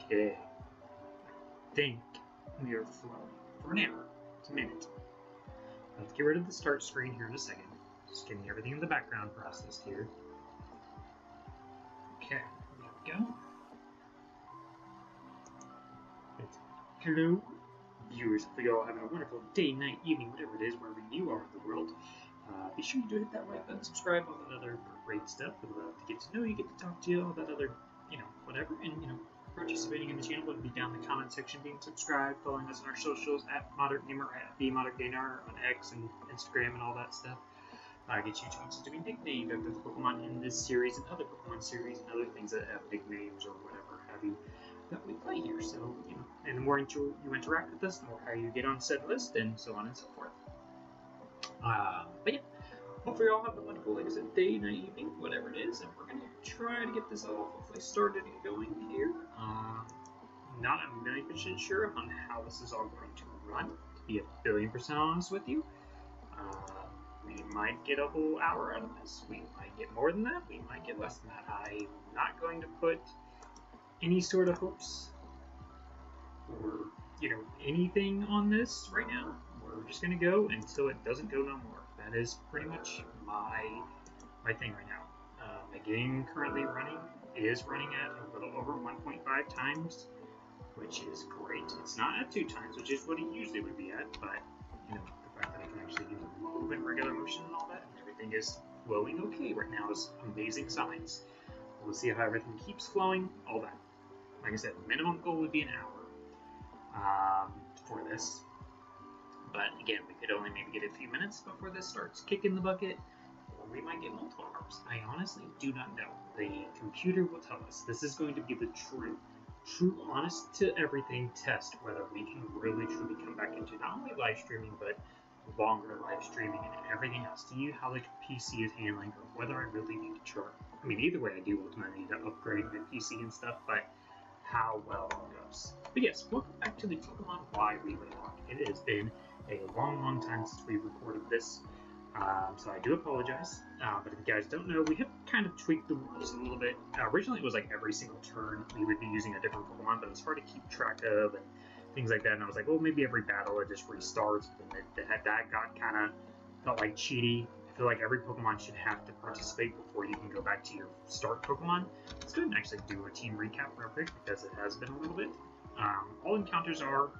Okay. I think we are flowing for an hour. It's a minute. Let's get rid of the start screen here in a second. Just getting everything in the background processed here. Okay, there we go. Hello, viewers. Hope you all having a wonderful day, night, evening, whatever it is, wherever you are in the world. Be sure you do hit that like button, subscribe, all that other great stuff. We'd love to get to know you, get to talk to you, all that other, whatever. And, participating in the channel, whether it be down in the comment section, being subscribed, following us on our socials, at ModernGamer, at BModernGamer, on X and Instagram and all that stuff. Get you chances to be nicknamed after the Pokemon in this series and other Pokemon series and other things that have nicknames or whatever have you that we play here. So, and the more you interact with us, the more higher you get on said list, and so on and so forth. But yeah, hopefully you all have a wonderful, like I said, day, night, evening, whatever it is, and we're going to try to get this all hopefully started and going here. Not a million% sure on how this is all going to run, to be 1,000,000,000% honest with you. We might get a whole hour out of this. We might get more than that. We might get less than that. I'm not going to put any sort of hopes or, anything on this right now. We're just going to go until it doesn't go no more. That is pretty much my thing right now. My game currently is running at a little over 1.5 times, which is great. It's not at 2 times, which is what it usually would be at, but, the fact that I can actually move in regular motion and all that, and everything is flowing okay right now is amazing signs. We'll see how everything keeps flowing, all that. Like I said, minimum goal would be an hour for this. But again, we could only maybe get a few minutes before this starts kicking the bucket, or we might get multiple hours. I honestly do not know. The computer will tell us. This is going to be the true, honest to everything test whether we can really truly come back into not only live streaming, but longer live streaming and everything else. See how the PC is handling, or whether I really need to chart. I mean, either way, I do ultimately need to upgrade my PC and stuff, but how well it goes. But yes, welcome back to the Pokemon Y RelayLocke. It has been a long time since we recorded this, so I do apologize. But if you guys don't know, we have kind of tweaked the rules a little bit. Originally, it was like every single turn we would be using a different Pokemon, but it was hard to keep track of and things like that. And I was like, well, maybe every battle it just restarts. But then that felt like cheaty. I feel like every Pokemon should have to participate before you can go back to your start Pokemon. Let's go ahead and actually do a team recap real quick because it has been a little bit. All encounters are,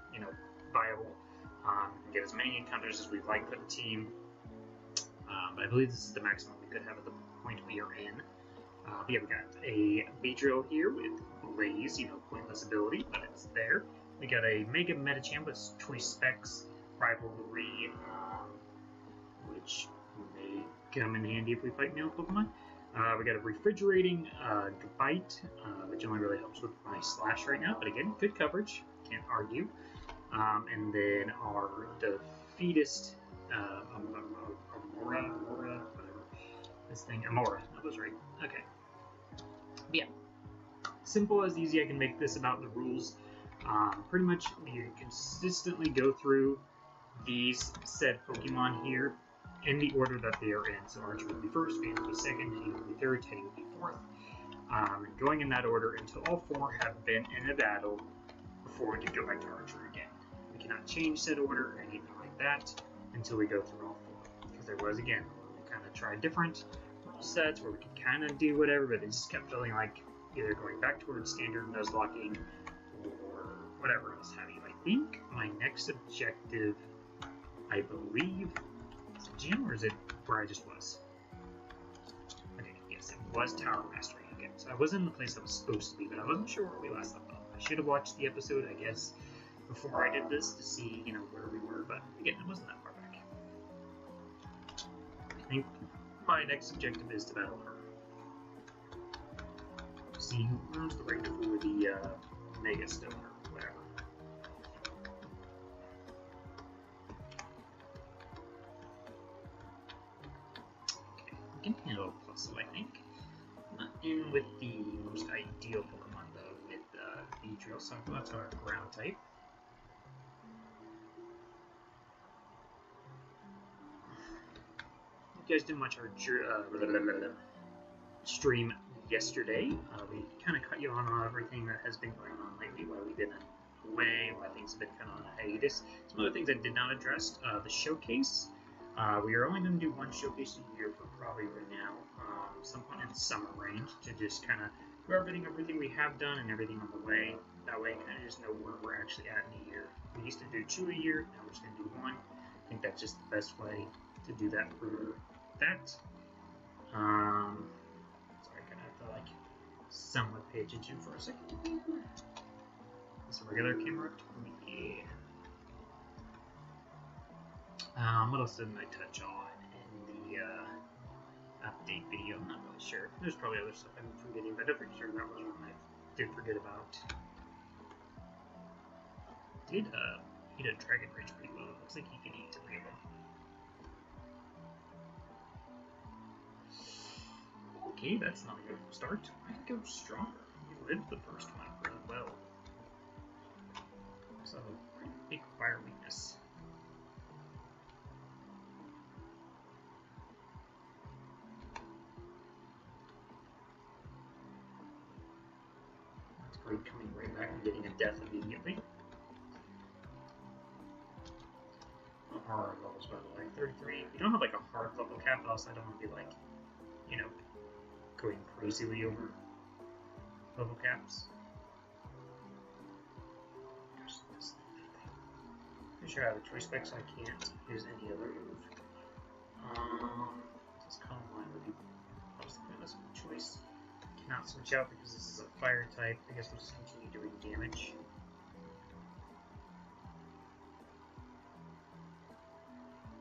viable. We can get as many encounters as we'd like for the team. But I believe this is the maximum we could have at the point we are in. But yeah, we got a Beedrill here with Blaze, pointless ability, but it's there. We got a Mega Medicham with Choice Specs, Rivalry, which may come in handy if we fight male Pokemon. We got a Refrigerating Bite, which only really helps with my Slash right now, but again, good coverage, can't argue. And then our Defeatist, Amora, whatever, this thing, Amora, that was right, okay. But yeah, simple as easy, I can make this about the rules. Pretty much, you consistently go through these said Pokemon here in the order that they are in. So Archer will be first, Phantom will be second, Teddy will be third, Teddy will be fourth. Going in that order until all 4 have been in a battle before we can go back to Archer again. We cannot change said order or anything like that until we go through all 4. Because there was, again, we kind of tried different rule sets where we could kind of do whatever, but it just kept feeling like either going back towards standard nuzlocking or whatever else have you. I think my next objective, I believe, is it gym or is it where I just was? Okay, yes, it was Tower Mastery again. So I was in the place I was supposed to be, but I wasn't sure where we last left off. I should have watched the episode, I guess, before I did this to see, where we were, but again, it wasn't that far back. I think my next objective is to battle her. See who earns the right for the Mega Stone or whatever. Okay, we can handle a plus, I think. Not in with the most ideal Pokemon, though, with Beedrill, so that's our ground type. You guys didn't watch our stream yesterday. We kind of cut you on everything that has been going on lately while we've been away, while things have been kind of on a hiatus. Some other things I did not address, the showcase. We are only going to do one showcase a year for probably right now, some point in the summer range, to just kind of go everything we have done and everything on the way. That way, kind of just know where we're actually at in a year. We used to do 2 a year, now we're just going to do 1. I think that's just the best way to do that for that. Sorry, I'm gonna have to like somewhat pay attention for a second. Is a regular camera? Yeah. What else didn't I touch on in the update video? I'm not really sure. There's probably other stuff I'm forgetting, but I'm pretty sure that was one I did forget about. Did eat a dragon rage pretty well. Looks like he can eat 3 of them. Okay, that's not a good start. I think go stronger. You lived the first one pretty well. So, pretty big fire weakness. That's great, coming right back and getting a death immediately. Hard levels, by the way, 33. You don't have like a hard level cap, but also I don't want to be like, you know, going crazily over level caps. Pretty sure I have a choice spec, so I can't use any other move. This calm line would be obviously pointless choice. Cannot switch out because this is a fire type. I guess we'll just continue doing damage.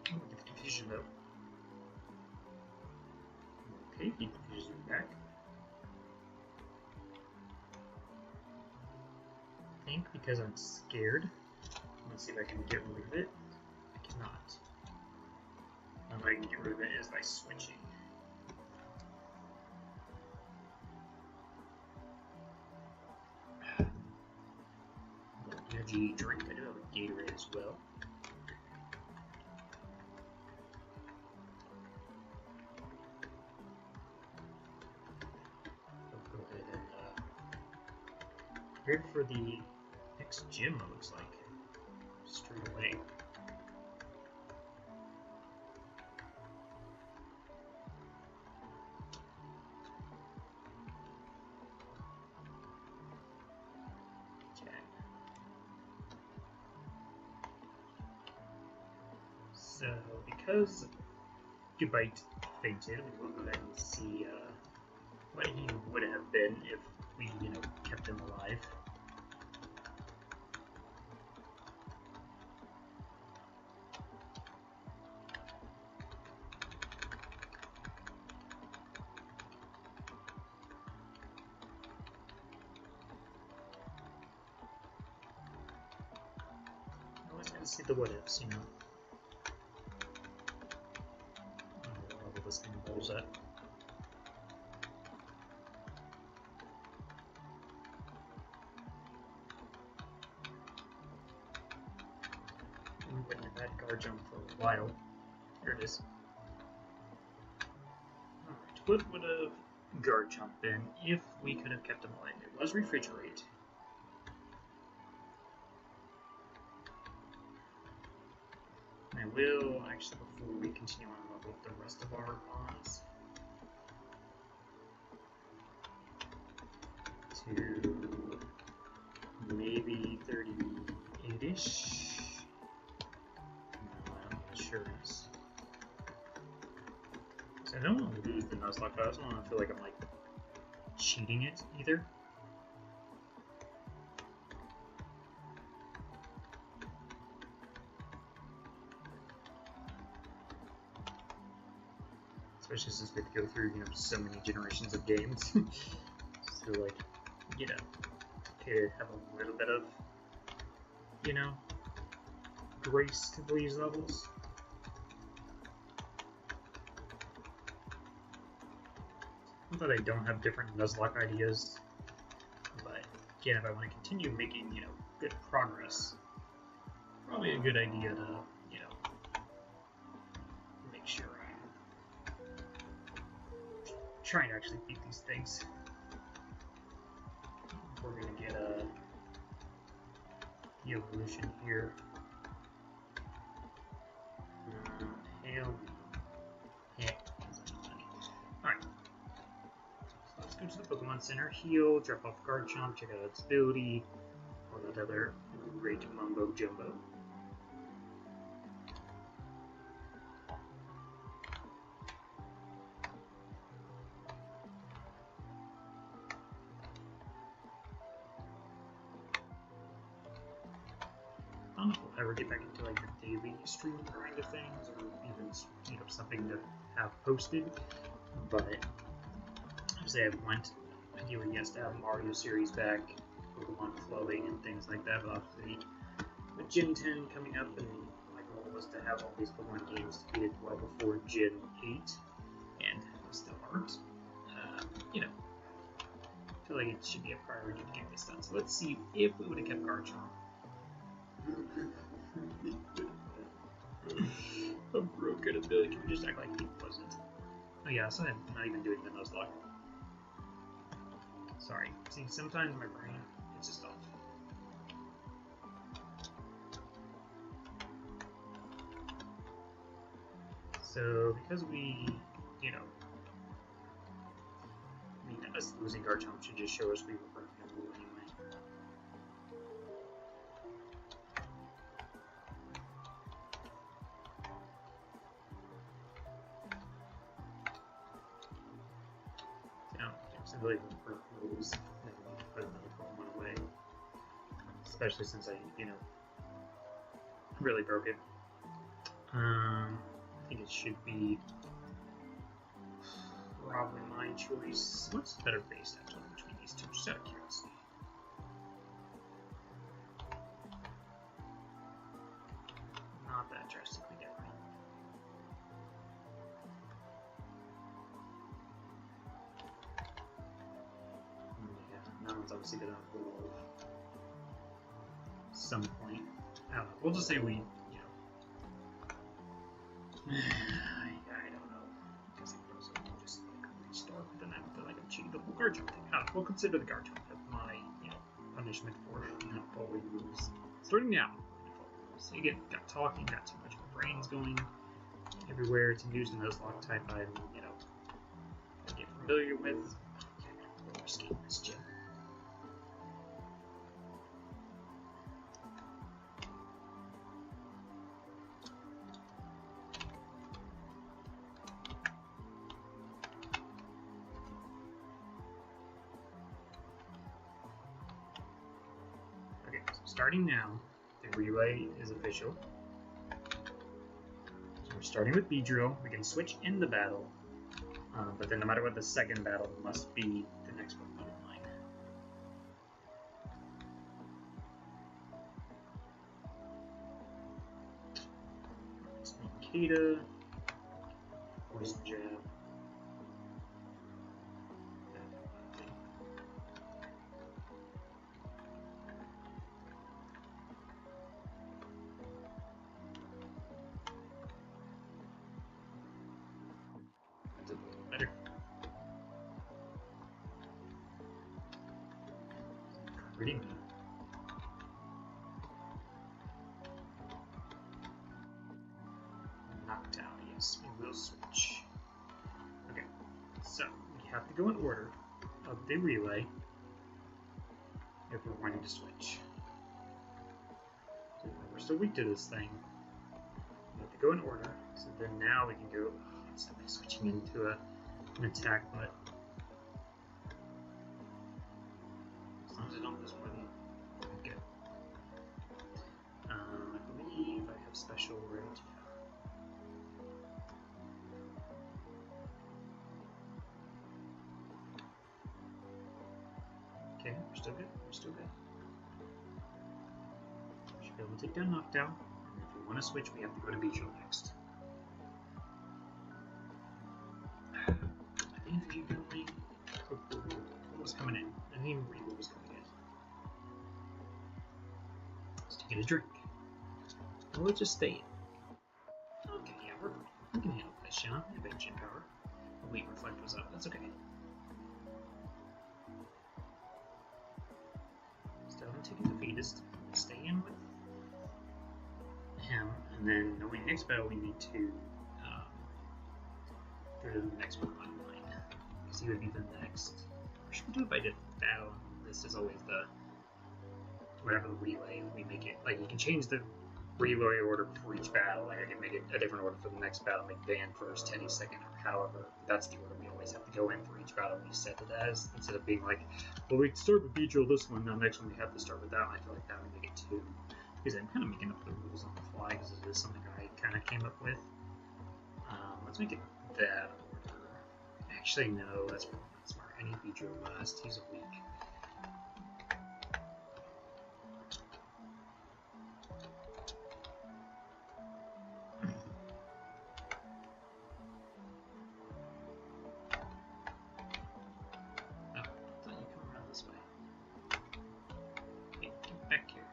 Oh, get the confusion though. Okay, keep confusion back. I think because I'm scared. Let's see if I can get rid of it. I cannot. The only way I can get rid of it is by switching. Energy drink. I do have a Gatorade as well. I'll go ahead and prepare for the next gym, it looks like. Straight away. Okay. So, because Goodbite fainted, we will go ahead and see what he would have been if we, you know, kept him alive. See the what ifs, you know. What level this thing rolls at. We've been in that guard jump for a while. Here it is. Alright, what would a guard jump been if we could have kept him alive? It was refrigerate. I will, actually, before we continue on, level up the rest of our bonds to maybe 38-ish. No, I'm not sure. So I don't want to lose the nuzlocke, but I also don't want to feel like I'm like cheating it either. Especially since we have to go through, you know, so many generations of games. So, like, you know, to have a little bit of, you know, grace to these levels. Not that I don't have different nuzlocke ideas, but again, if I want to continue making, you know, good progress, probably a good idea to, you know, make sure I'm trying to actually beat these things. we're going to get a evolution here. Hell no. Heck, alright. So let's go to the Pokemon Center, heal, drop off Garchomp, check out its ability, all that other great mumbo jumbo. I don't know if we'll ever get back into like the daily stream kind of things, or even something to have posted. But obviously, I want ideally yes to have Mario series back, Pokemon flowing and things like that. But obviously, with Gen 10 coming up, and my goal was to have all these Pokemon games defeated well before Gen 8, and we still aren't. I feel like it should be a priority to get this done. So let's see if we would have kept Garchomp. I'm broken at Billy. Can we just act like he wasn't? Oh yeah, so I'm not even doing the nuzlocke. Sorry. See, sometimes my brain it's just off. So because we, us losing Garchomp should just show us we were broken anyway. I really prefer rules than put another Pokemon away. Especially since I, really broke it. I think it should be probably my choice. What's the better base actually between these two? Just out of curiosity. Not that drastically different. That one's obviously gonna evolve at some point. I don't know. We'll just say we, I don't know. I guess I could also just restart, but then I feel like I'm cheating the whole Garchomp thing. We'll consider the Garchomp as my, punishment for not following rules. Starting now. So again, got talking, got too much. My brain's going everywhere. It's a news and nuzlocke type I'm, get familiar with. We're escaping this gym. Starting now, the relay is official. So we're starting with Beedrill. We can switch in the battle, but then no matter what, the second battle must be the next Pokemon in line. Cicada, Poison Jab. Better. Reading me. Knockdown, yes, we will switch. Okay, so we have to go in order of the relay if we're wanting to switch. So we're still weak to this thing. We have to go in order, so then now we can go. Instead of switching into an attack, but as long as I don't lose more than good. I believe I have special right. Okay, we're still good. We're still good. Should be able to take down Knockdown. And if we want to switch, we have to go to Beedrill next. Energy going. What was coming in? I didn't even read what was coming in. Let's take a drink. Well, let's just stay in. Okay, yeah, we can handle this, Sean. I have engine power. The weight reflect was up. That's okay. take a defeatist, stay in with him, and then knowing next battle we need to go to the next Pokemon line, because he would be the next. Or should we do it by battle? This is always the whatever the relay we make it. Like you can change the relay order for each battle. Like I can make it a different order for the next battle, make Van first, Teddy second, or however. That's the order we always have to go in for each battle we set it as, instead of being like, well, we start with Beedrill this one, now next one we have to start with that one. I feel like that would make it too. Because I'm kind of making up the rules on the fly, because it is something I kind of came up with. Let's make it that order. Actually, no, that's probably not smart. I need Beedrill last. He's a weak. Back here.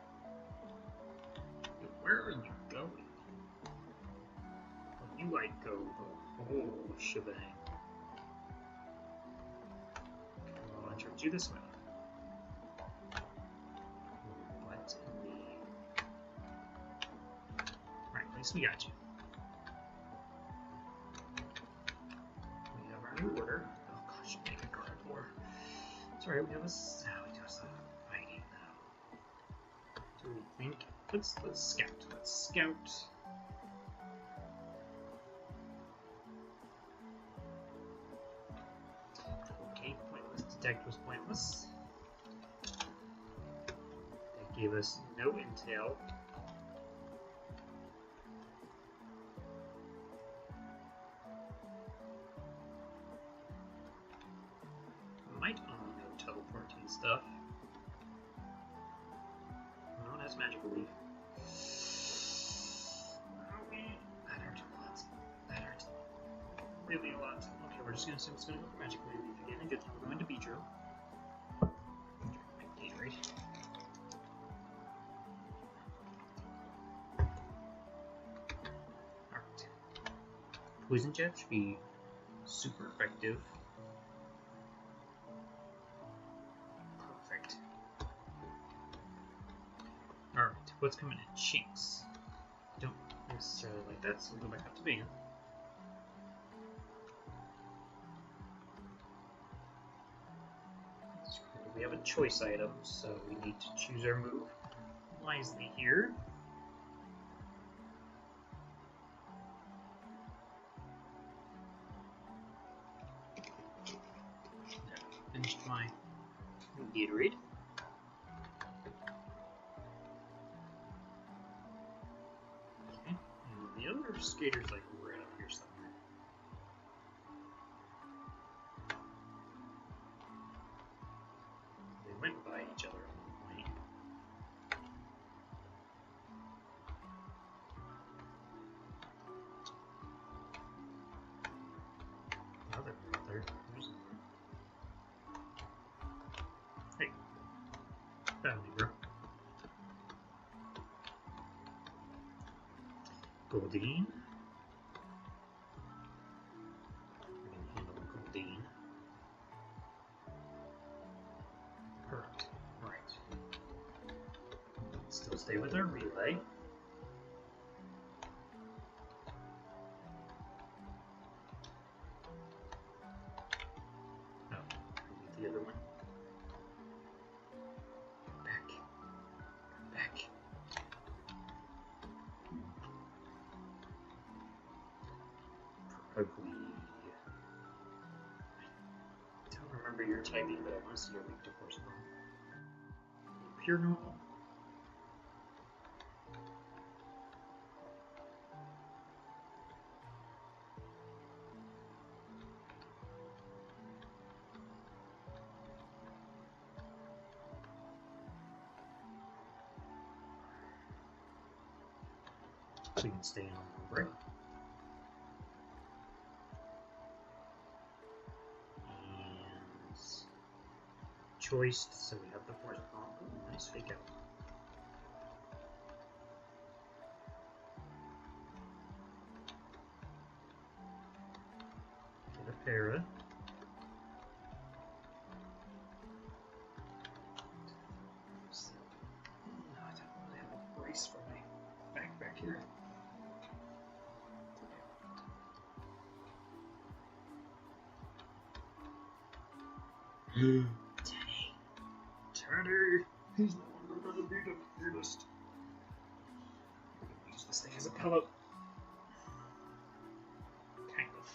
Where are you going? Well, you like go the whole shebang. Okay, well, I'll interrupt you this way. What in the... Right, at least we got you. We have our new order. Oh gosh, make a carnivore. It's alright, we have a... we do some fighting now. Do we think? Let's scout. Let's scout. Okay, pointless. Detect was pointless. That gave us no intel. Might only know teleporting stuff. No, that's magical leaf. That hurts a lot. That hurts really a lot. Okay, we're just gonna assume it's gonna go for magical leaf again. And good thing we're going to Beedrill. Gatorade. Alright. Poison Jab should be super effective. Perfect. Alright, what's coming in? Shinx. Don't necessarily like that, so we'll go back up to Van. We have a choice item, so we need to choose our move wisely here. Finished my Gatorade. Okay, and the other skater's like right up here somewhere. They went by each other at one point. Now they're right there. There's one. Hey, found me, bro. Goldeen. We can handle Goldeen. Perfect. Right. Still stay with our relay. Oh, the other one. Back. Back. Ugly. I don't remember your typing, but I want to see your weak to force bomb. Pure normal. So you can stay on the break. And choiced, so we have the force bomb. Ooh, nice fake out. Get a para. here. Teddy! He's no longer gonna be the cutest. I'm gonna use this thing as a pillow. Kind of.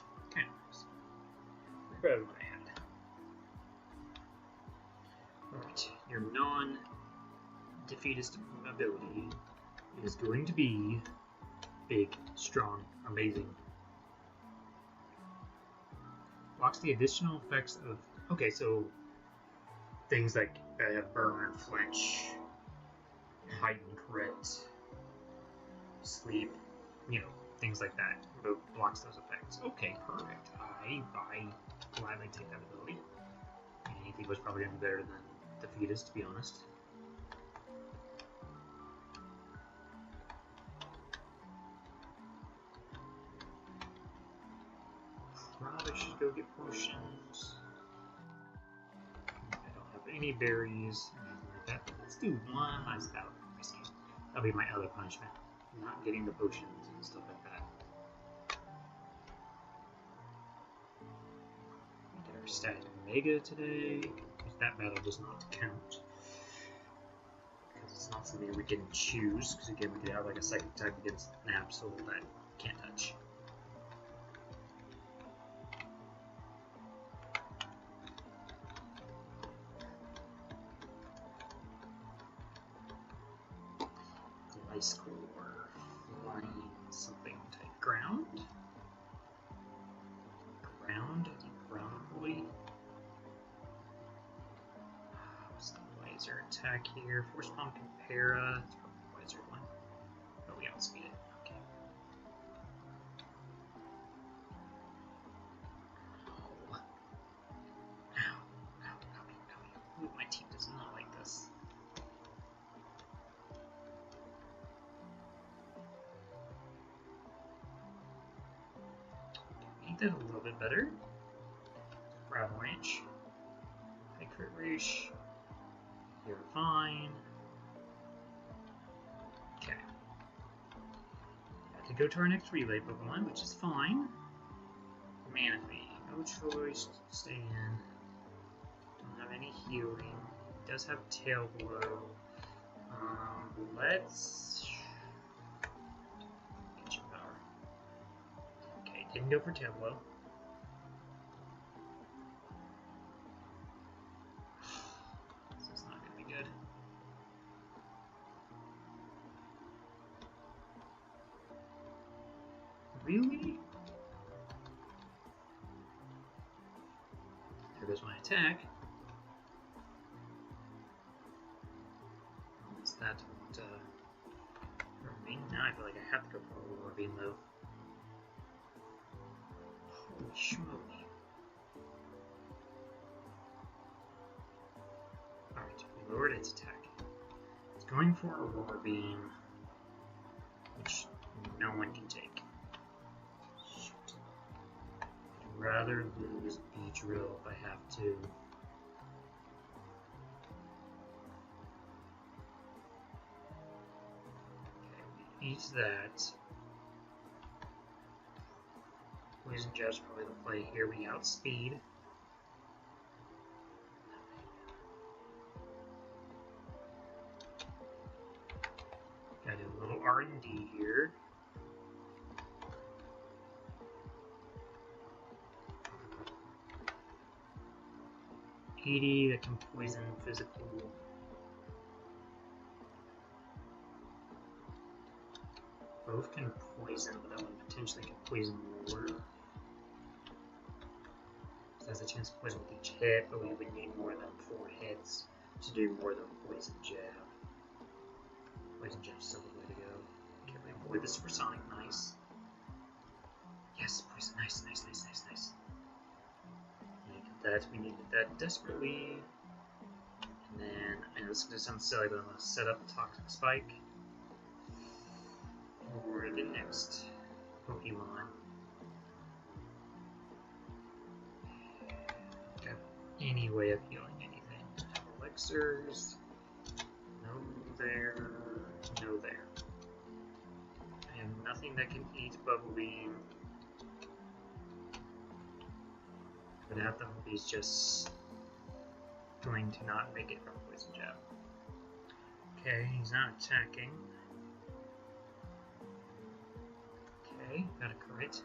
Better than what I had. Alright, your non-defeatist ability is going to be big, strong, amazing. Blocks the additional effects of... Okay, so things like burn, flinch, heighten, crit, sleep, you know, things like that. Blocks those effects. Okay, perfect. I gladly take that ability. Anything was probably going to be better than defeatist, to be honest. Probably should go get potions. I don't have any berries, anything like that. But let's do one last battle. That'll be my other punishment. Not getting the potions and stuff like that. We did our stat Omega today. That battle does not count. Because it's not something we can choose. Because again, we could have like a psychic type against an absol that can't touch. Ice core, flying, something type ground. I think ground boy. What's the laser attack here? Force Palm Compara. It's probably the wiser one. But we outspeed it. Okay. Ow. Ooh, my team does not like this. Did a little bit better. Avalanche. High crit reach. You're fine. Okay. Have to go to our next relay Pokemon, which is fine. Manaphy. No choice. Stay in. Don't have any healing. Does have Tail Blow. Let's... Ancient Power. Okay, didn't go for Tail Blow. This is not going to be good. Really? There goes my attack. Is that what, for me? Now I feel like I have to go for a War Beam though. Holy schmoly. Alright, we lowered its attack. It's going for a War Beam, which no one can take. Shoot. I'd rather lose Beedrill if I have to. Eat that. Poison Jab's probably the play here. We outspeed. Gotta do a little R&D here. Edie that can poison physical. Both can poison, but that one potentially can poison more. So there's a chance to poison with each hit, but we would need more than 4 hits to do more than Poison Jab. Poison Jab's still the way to go. Okay, we avoid the Supersonic, nice. Yes, poison, nice. We needed that desperately. And then, I know this is going to sound silly, but I'm going to set up a Toxic Spike for the next Pokemon. Got any way of healing anything? Have elixirs. No there. No there. nothing that can eat bubbly. But half the he's just going to not make it from poison jab. Okay, he's not attacking. Okay, got a crit.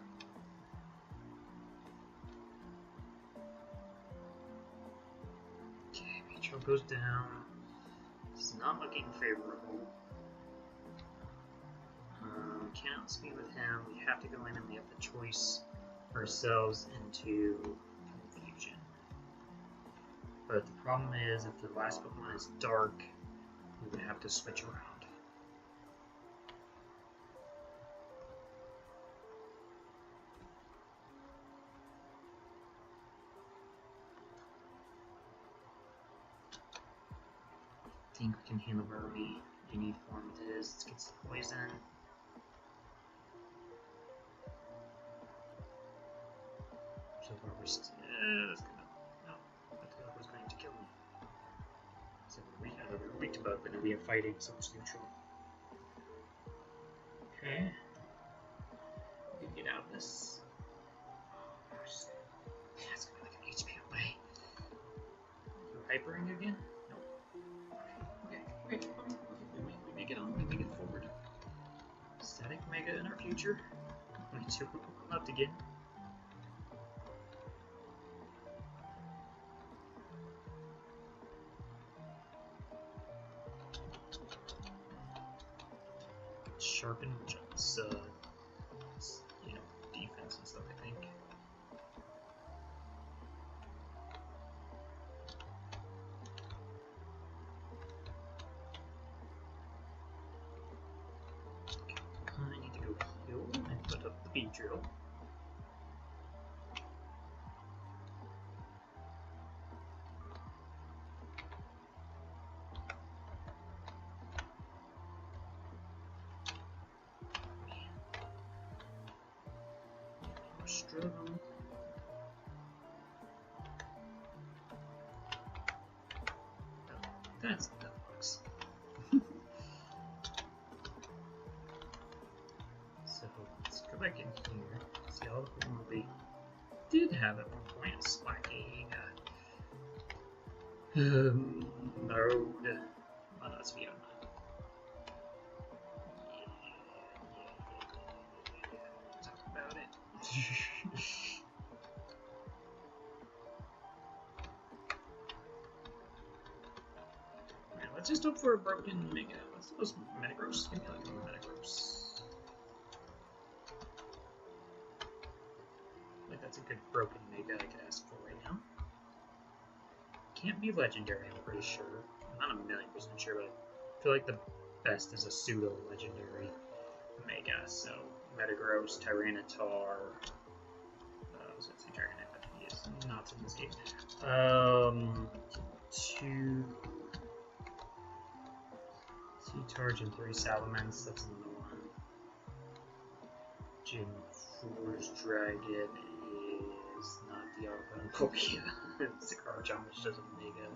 Okay, Rachel goes down. It's not looking favorable. Cannot speed with him. We have to go in and we have the choice ourselves into confusion. But the problem is, if the last Pokemon is dark, we would have to switch around. I think we can handle Burmy any form it is. Let's get some poison. So far we're still... that's gonna... No, I thought that was going to kill me. So we're weak to both, but now we are fighting, so it's neutral. Okay. We can get out of this. Oh gosh. That's gonna be like an HP away. You're hypering again? Okay, we make it on, we make it forward. Static Mega in our future. Only 2 Pokemon left again. Sharpen, which is, you know, defense and stuff, I think. I need to go heal and put up the bead drill. Struggle. Oh, that works. So let's go back in here. See all the Pokemon we did have at one point. Slacking. Mode. Oh, that's beyond mine. Talk about it. Alright, let's just hope for a broken Mega. Let's do those Metagross. Give me like a Metagross. Like that's a good broken Mega I could ask for right now. Can't be legendary, I'm pretty sure. I'm not 1,000,000% sure, but I feel like the best is a pseudo legendary Mega. So Metagross, Tyranitar. I was gonna say Dragonite, but he is not in this game. 2 Targe and 3 Salamence. That's another one. Gym 4's Dragon is not the Argon Pokemon. Sakarachan, which doesn't Mega.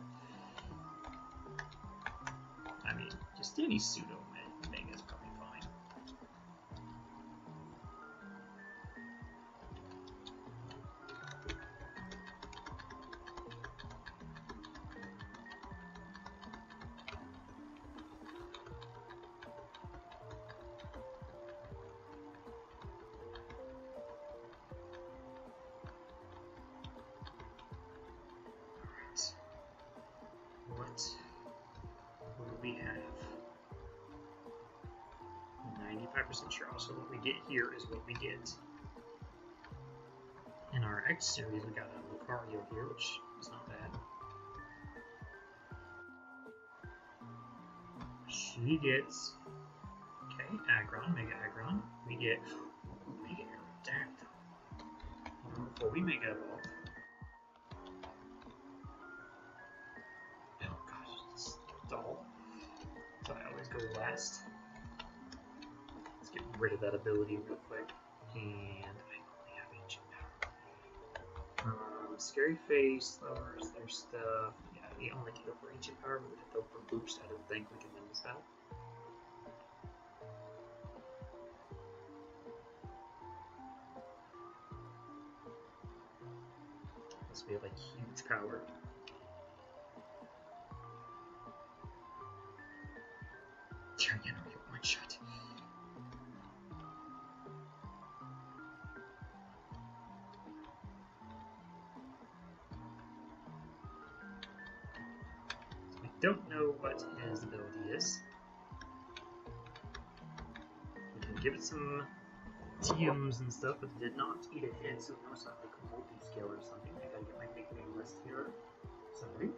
I mean, just any pseudo Mega is probably fine. What do we have? 95% sure also what we get here is what we get. In our X series, we got a Lucario here, which is not bad. She gets, okay, Aggron, Mega Aggron. We get, Mega Aerodactyl. Before we Mega Evolve. Oh gosh, it's dull. So I always go last. Let's get rid of that ability real quick. And I only have ancient power. Scary Face lowers their stuff. Yeah, we only can go for ancient power, but we have to go for boost. I don't think we can win this battle. So we have like huge power. Here, you know, you're one shot. I don't know what his ability is. We can give it some TMs and stuff, but it did not eat a hit, so no, it's not like a multi-scale or something. I gotta get my nickname list here. Sorry.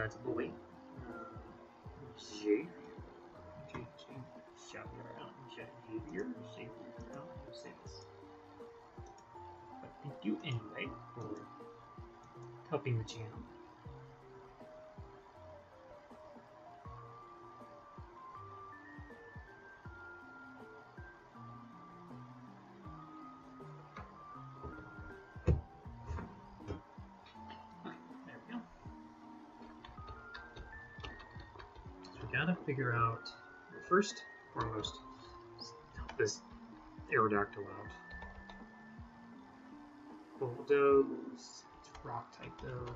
It's a boy. Xavier. Xavier. I don't know how to say this. But thank you anyway for helping the channel. Gotta figure out, first and foremost, help this Aerodactyl out. Bulldoze, rock type those,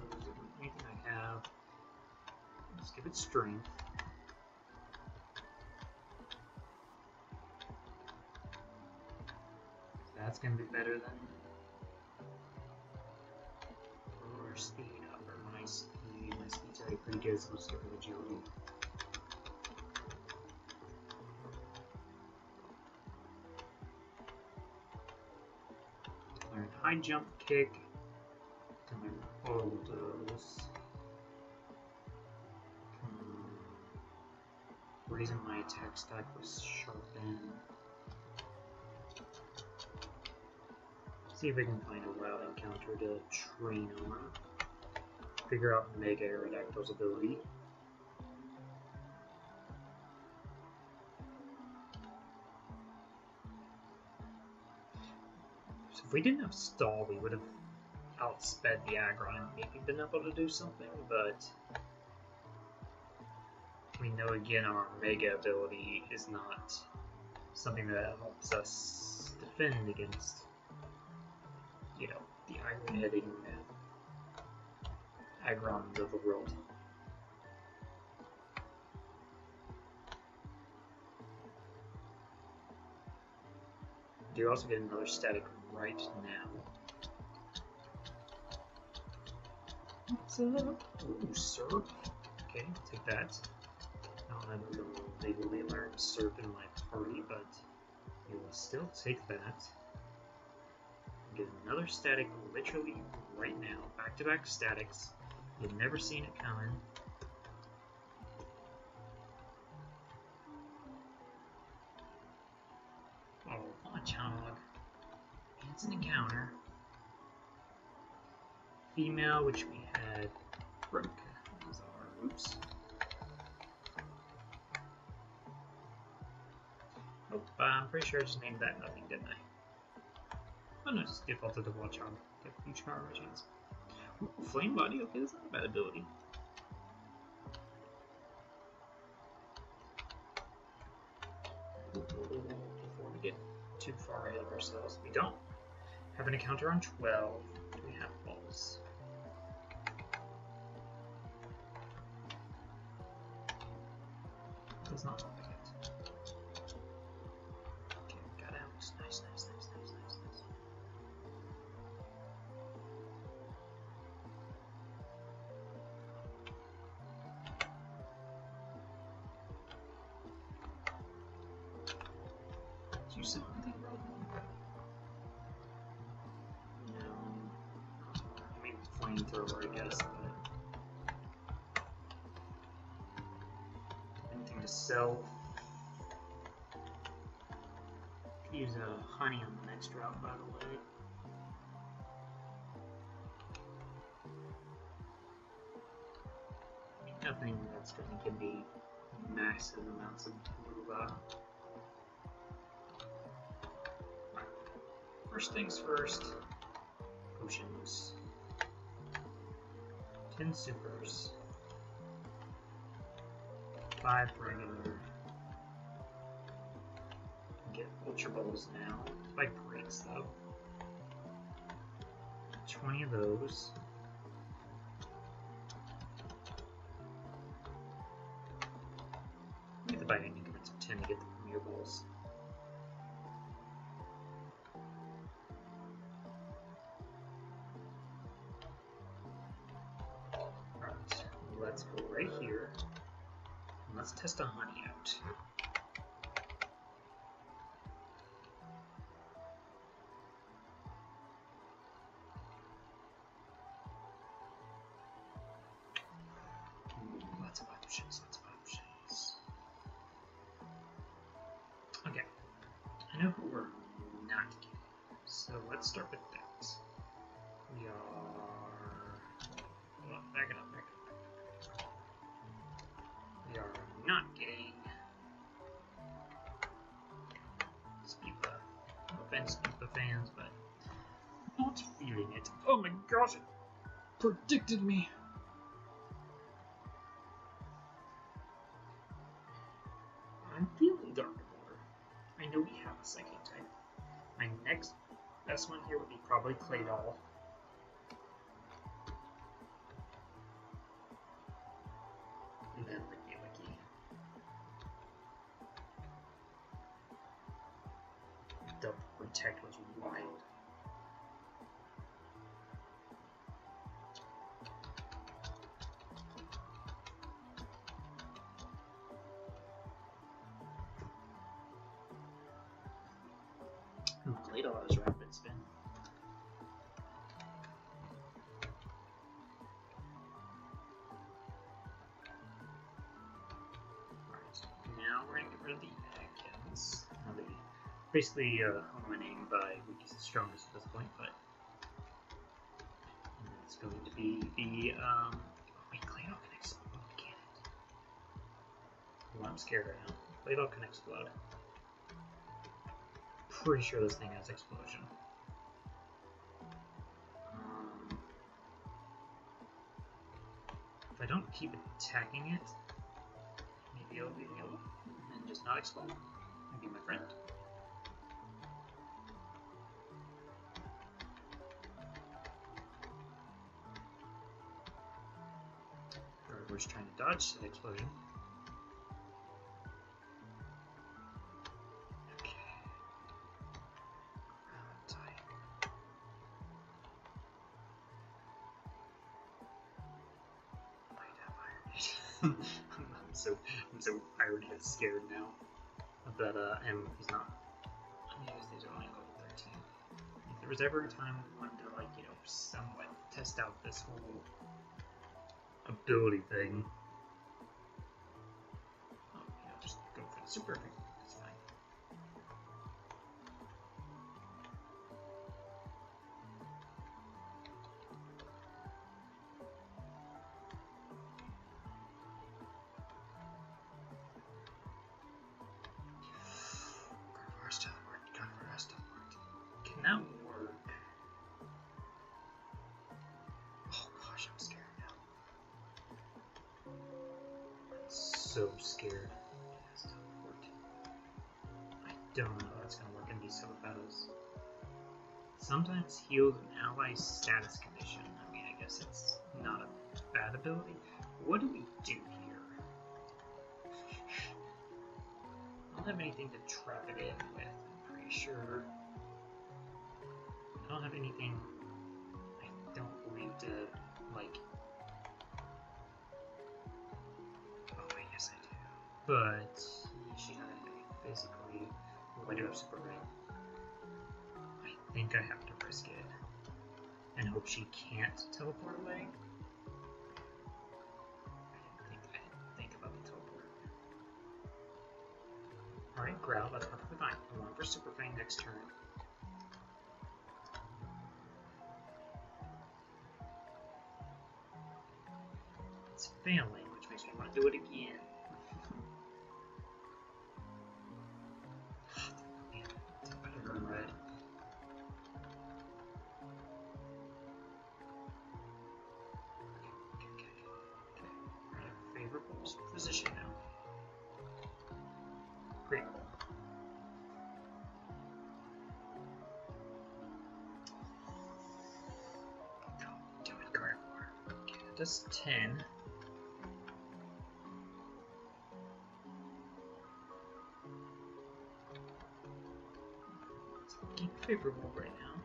anything I have. Let's give it strength. That's gonna be better than or speed up or my speed. My speed's already pretty good, so let's get rid of agility. Learn high jump kick, and learn all of those. Raising my attack stack was sharpen. See if we can find a wild encounter to train on. Figure out Mega Aerodactyl's ability. So if we didn't have stall, we would have outsped the Aggron and maybe been able to do something, but we know again our Mega ability is not something that helps us defend against, you know, the iron-hitting Aggrons of the world. You also get another static right now. What's up? Ooh, Surf. Okay, take that. Now I will legally learn Surf in my party, but you will still take that. Get another static literally right now. Back-to-back statics. You've never seen it coming. Oh, launch hog. It's an encounter. Female, which we had broke. Those are, oops. Oh, I'm pretty sure I just named that nothing, didn't I? Oh no, just defaulted to watch hog. Get huge power chance. Ooh, flame body, okay, that's not a bad ability. Before we get too far ahead of ourselves, we don't have an encounter on 12. Do we have balls? Does not look like it. Okay, got out. Nice, nice, nice, nice, nice, nice. Did you say anything about that? No. I mean, flamethrower, I guess, but anything to sell. Use honey on the next route, by the way. Nothing that's going to give me massive amounts of blue. First things first, potions. 10 supers. 5 regular. Get Ultra Balls now. Spike breaks though. 20 of those. Get the binding increments of 10 to get the premier balls. Alright, let's go right here. And let's test a honey out. Lots of options, lots of options. Okay, I know who we're not getting, so let's start with that. We are... Oh, back it up, back it up. We are not getting... Spipa. No offense, Spipa fans, but not feeling it. Oh my gosh, it predicted me. I'm feeling Dark Water. I know we have a Psychic type. My next best one here would be probably Claydol. And then Licky. The Protect was wild. Ooh, Claydol has Rapid Spin. Alright, now we're going to get rid of the Agkins. Basically winning by weakest and strongest at this point, but it's going to be the wait, Claydol can explode, can it? Well, I'm scared right now. Claydol can explode. Pretty sure this thing has explosion. If I don't keep attacking it, maybe it'll be yellow and just not explode and be my friend. We're just trying to dodge the explosion. Okay. I'm so already scared now that and he's not. I guess these are only level 13. If there was ever a time I wanted to, like, you know, somewhat test out this whole ability thing, you know, just go for the super thing. It's fine. Converse teleport. Can that work? Oh gosh, I'm scared now. I'm so scared. Teleport. I don't know how that's gonna work in these solo battles. Sometimes heals an ally's status condition. I mean, I guess it's not a bad ability. What do we do here? I don't have anything to trap it in with, I'm pretty sure. I don't have anything, I don't believe, to, like... Oh, wait, yes I do. But she's not anything, basically. Oh, I do have Super Ring. I think I have to risk it. And hope she can't teleport away. I didn't think about the teleport. Alright, Growl, that's perfectly fine. I'm going for Super Fang next turn. It's failing, which makes me want to do it again. Man, it's better in red. Okay. We're in a favorable position now. Great. Does 10. It's looking favorable right now.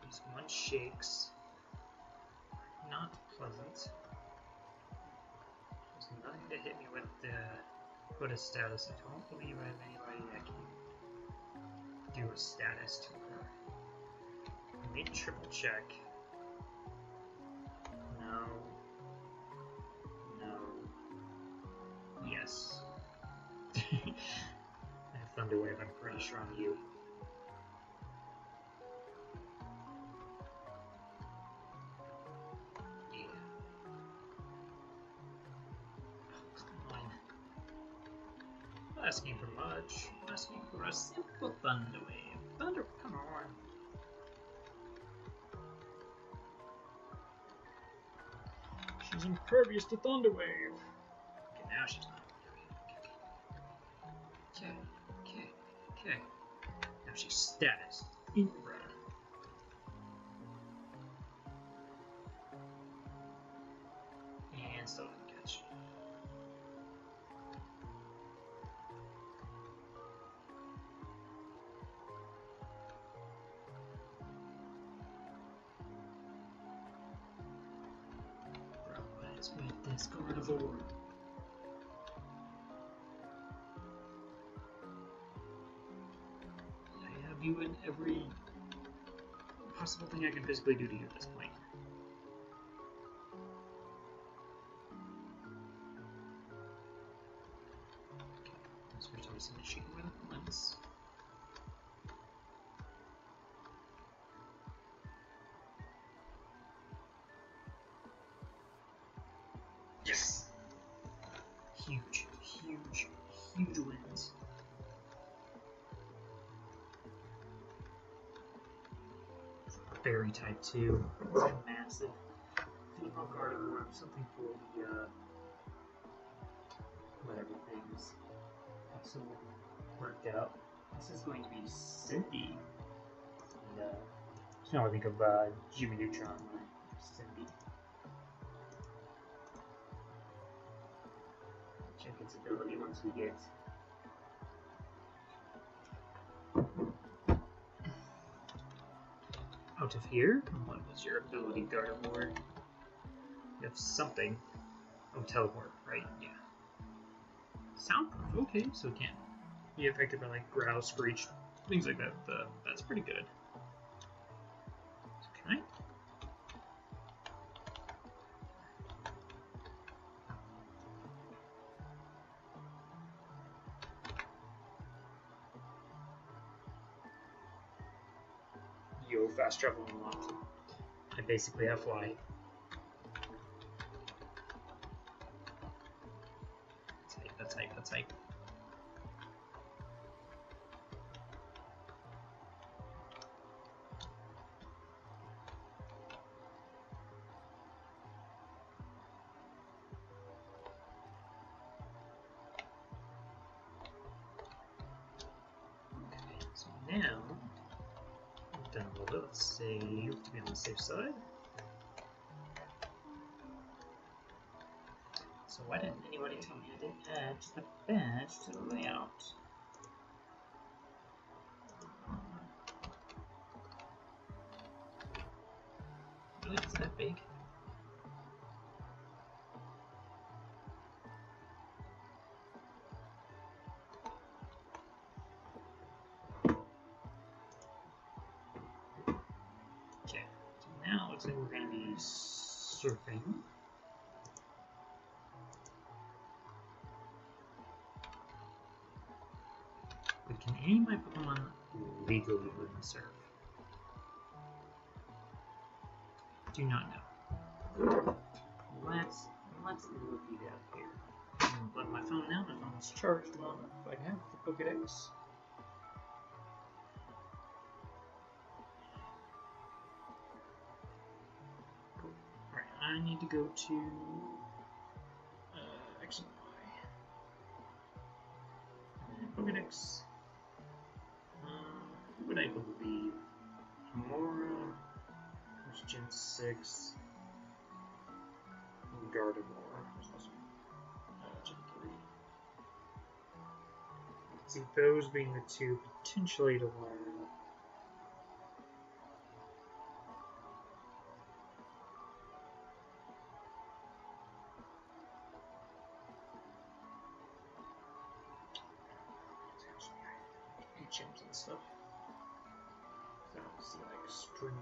These one shakes. Not pleasant. There's nothing to hit me with the put a status. I don't believe I have anybody that can do a status to her. Let me triple check. No. No. Yes. I have Thunder Wave, I'm pretty sure on you. Yeah. Oh, come on. Not asking for much. I'm asking for a simple Thunder Wave. Thunder, come on. She's impervious to Thunder Wave. Okay, now she's not. Okay. Now she's status. Umbra. And still doesn't catch. Bro, what is with this carnivore? You in every possible thing I can physically do to you at this point. Okay, so we're always going to shoot with a lens. Yes! Huge wins. Fairy type 2. It's a massive female carnivore. Something for the whatever things also worked out. This is going to be Cindy. And just now I think of Jimmy Neutron, Cindy. Check its ability once we get out of here. What was your ability, Gardevoir? You have something. Oh, teleport, right? Yeah. Soundproof, okay, so it can't be affected by like growl, screech, things like that. That's pretty good. Okay. Yo, fast travel unlocked. I basically have fly. That's hype. Okay, so now we've done a little bit. Let's save to be on the safe side. So why didn't anybody tell me I didn't add the badge to the layout? Really, it's that big? Okay, so now it looks like we're going to be surfing. But can any of my Pokemon legally live in surf? Do not know. Let's look it up here. I'm gonna plug my phone now. My phone is charged long enough. I have the Pokédex. Cool. Alright, I need to go to X and Y. And Pokédex. Remake will be Mora, who's Gen 6, and Gardevoir, who's also Gen 3. Let's see, those being the two potentially to learn. Gems and stuff. So it's like strength.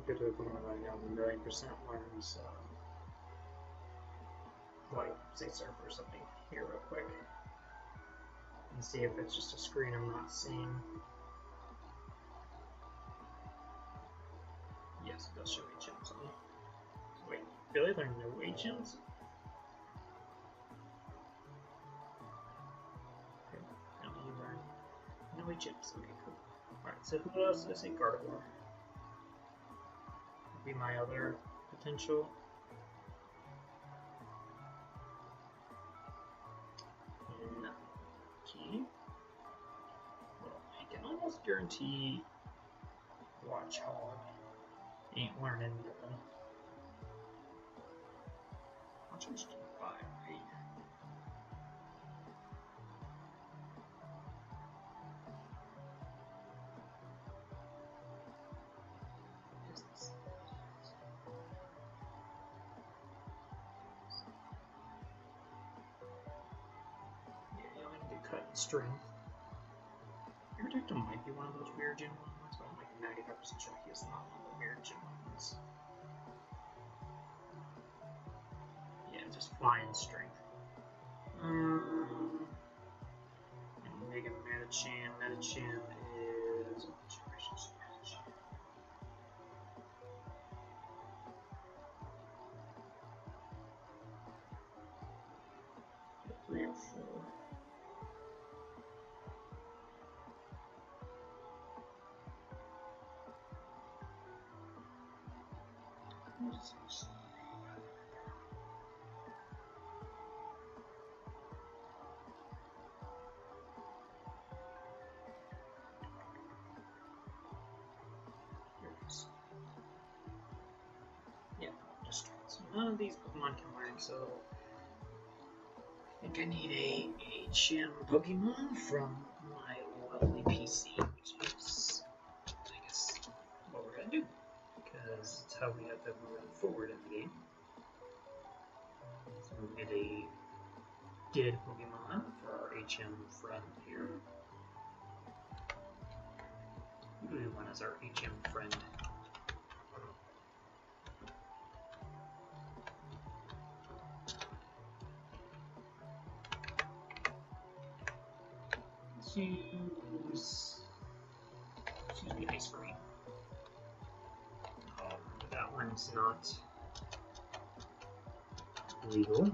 Go to a Pokemon right now, 1,000,000% learns, like, say surf or something here real quick. And see if it's just a screen I'm not seeing. Yes, it does show HMs on. Wait, really? There are no HMs? Okay, now you learn no HMs. Okay, cool. Alright, so who else did I say? Gardevoir. Would be my other potential. No. Okay. Well, I can almost guarantee Watch Hog ain't learning nothing. I'll change to 5, right? Business. Yeah, you only get cut in strength. Protector might be one of those weird Gen 1 ones, but I'm like 95% sure he is not one of the weird Gen 1 ones. Yeah, just flying strength. And Mega Metachan. Metachan is. What generation is Metachan? Yeah, 3 or 4. Yeah, just none of these Pokemon can learn, so I think I need a HM Pokemon from my lovely PC, which is, I guess, what we're gonna do, because it's how we have to move forward in the game. So we'll get a dead Pokemon for our HM friend here. Who do we want as our HM friend? Choose the ice cream. That one's not legal.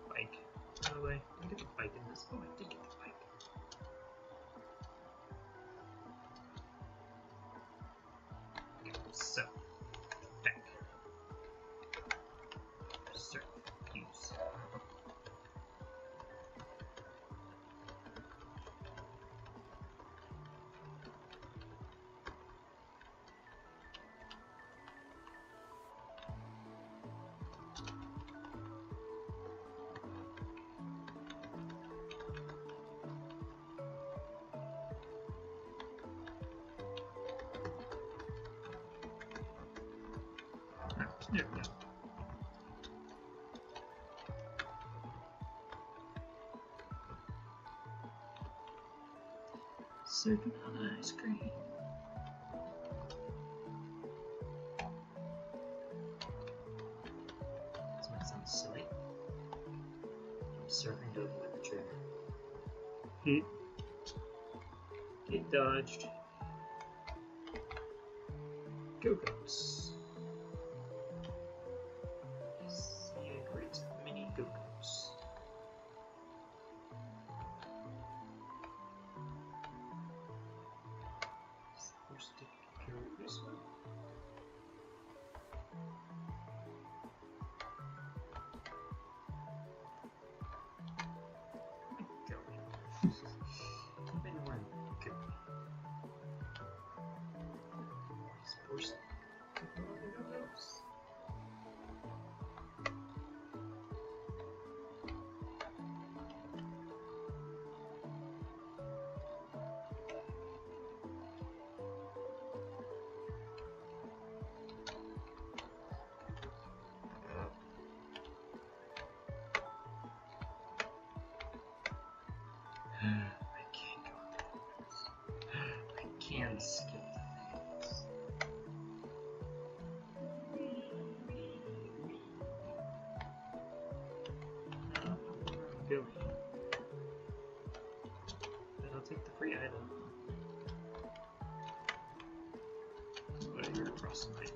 Bike. By the way, did I get the bike in this? Oh, I did get the bike. Okay, so deck. Surf. Use. There we go. Surfing on ice cream. This might sound silly. I'm surfing to avoid the trigger. Get dodged. Go-Go's. Yes, yeah, great. Mini Go-Go's. skip things. Going. Then I'll take the free item. But you're across the night.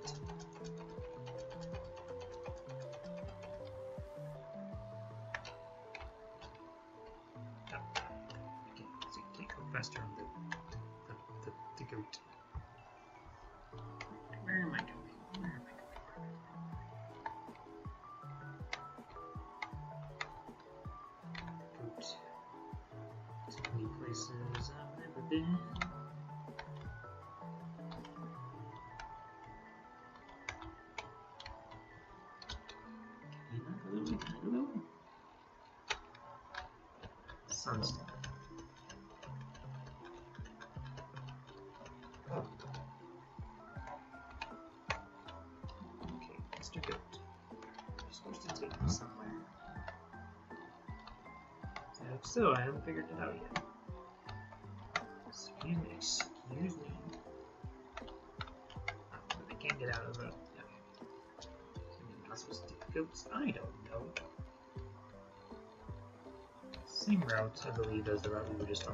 Faster on the goat. Where am I going? Where am I going? Oops. So many places I've never been. Can you knock a little? Sunstone. Somewhere. So I haven't figured it out yet. Excuse me. Oh, they can't get out of it. Okay. I'm not supposed to take goats. I don't know. Same route, I believe, as the route we were just on.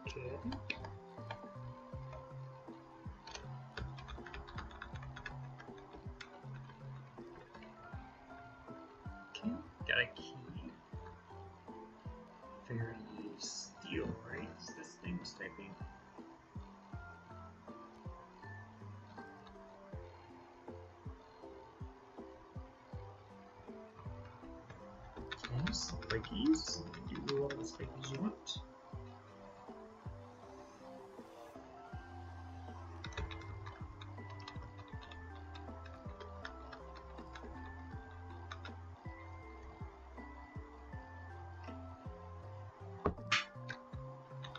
Okay. Got a key. Fairy steel, right? Is this thing was typing? Okay, spikies. Do all the spikies you want.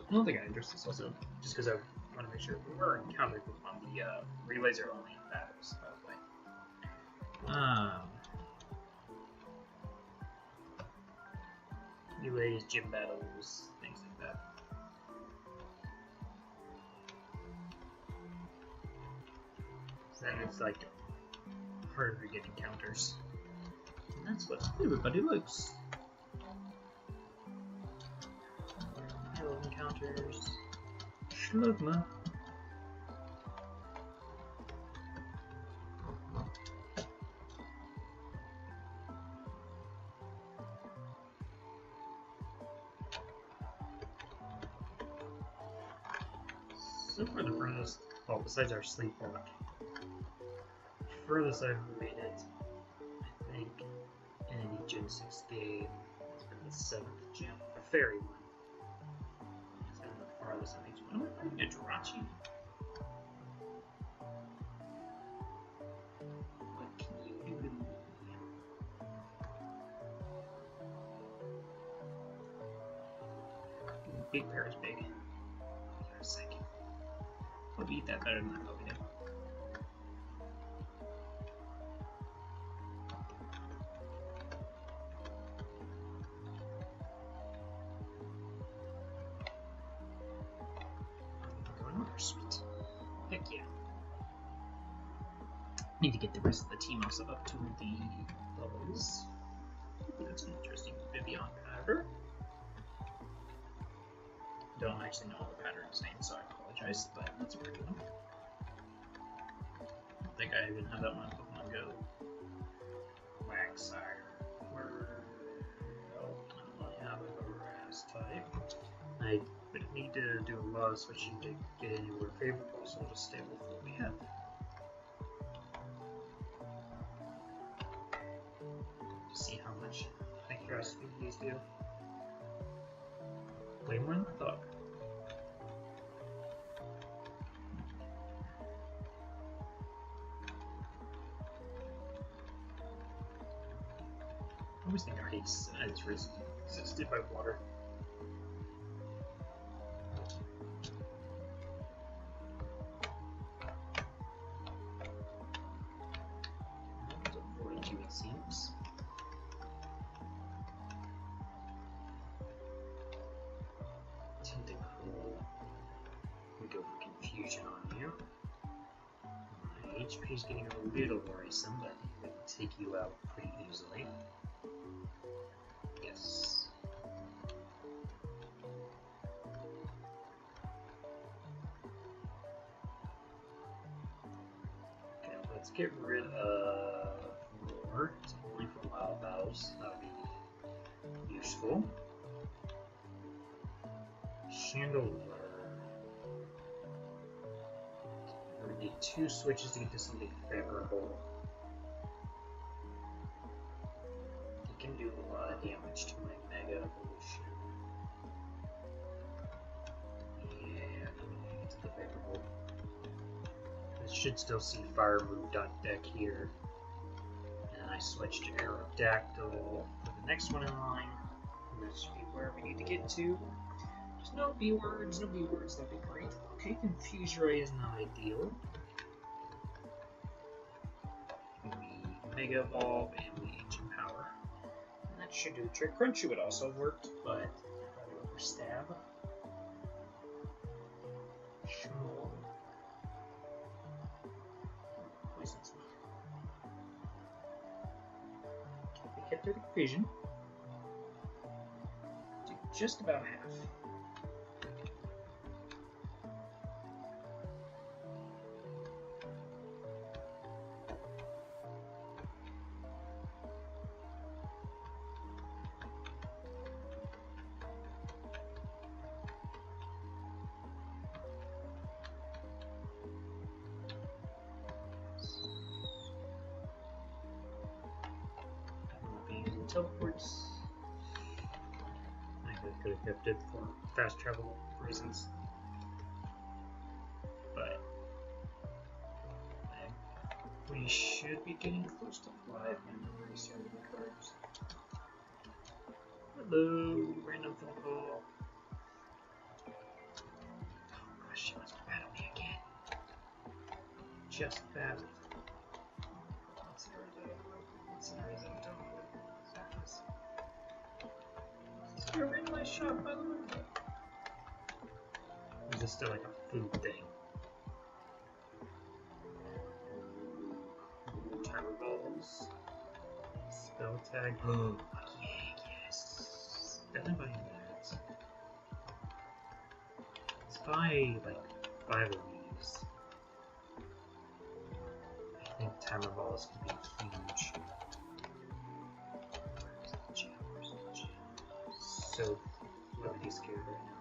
I don't think I addressed this also, just because I want to make sure we were encountering on the relays are only battles, by the way. Relays, gym battles, things like that. So then it's like harder to get encounters. And that's what everybody likes. Encounters. Schlugma. So far the furthest, well, besides our sleepwalk, furthest I've made it, I think, in any Gen 6 game, it's been the 7th gym, a fairy one. Farthest on each one. Am I fighting a Jirachi? What can you do to me? Big bear is big. For a second. I'll eat that better than that puppy did. Sweet. Heck yeah. Need to get the rest of the team also up to the levels. That's an interesting Vivian pattern. Don't actually know all the pattern's names, so I apologize, but that's original. I don't think I even have that one on Pokemon Go. Waxire. I only have a grass type. I would need to do a lot of switching to get anywhere favorable, so I'll just stay with what we have. To see how much grass species do. Way more than I thought. I always think our haste is resisted by water. It seems. confusion on you. My HP is getting a little worrisome, but I can take you out pretty easily. Yes. Okay, let's get rid of Roar. It's only for wild battles. That'll be useful. Chandelier. I would need 2 switches to get to something favorable. It can do a lot of damage to my Mega Evolution. Yeah, I'm gonna get to the favorable. I should still see Fire moved on deck here. And I switched to Aerodactyl for the next one in line. And that should be where we need to get to. There's no B words, that'd be great. Okay, Confuse Ray is not ideal. We Mega Evolve and we Ancient Power. And that should do the trick. Crunchy would also have worked, but I'd rather go for Stab. Schmoll. Poison's me. Okay, we kept their Vision. Do just about half. Teleports. I could have kept it for fast travel reasons, but we should be getting close to 5 memory starting cards. Hello, random phone call. Oh gosh, she wants to battle me again. Just battled. You're in my shop, by the way. Is this still like a food thing? Timer balls. Spell tag. Oh, yeah, yes. Definitely buying that. Let's buy like 5 of these. I think timer balls can be huge. So flippity scared right now.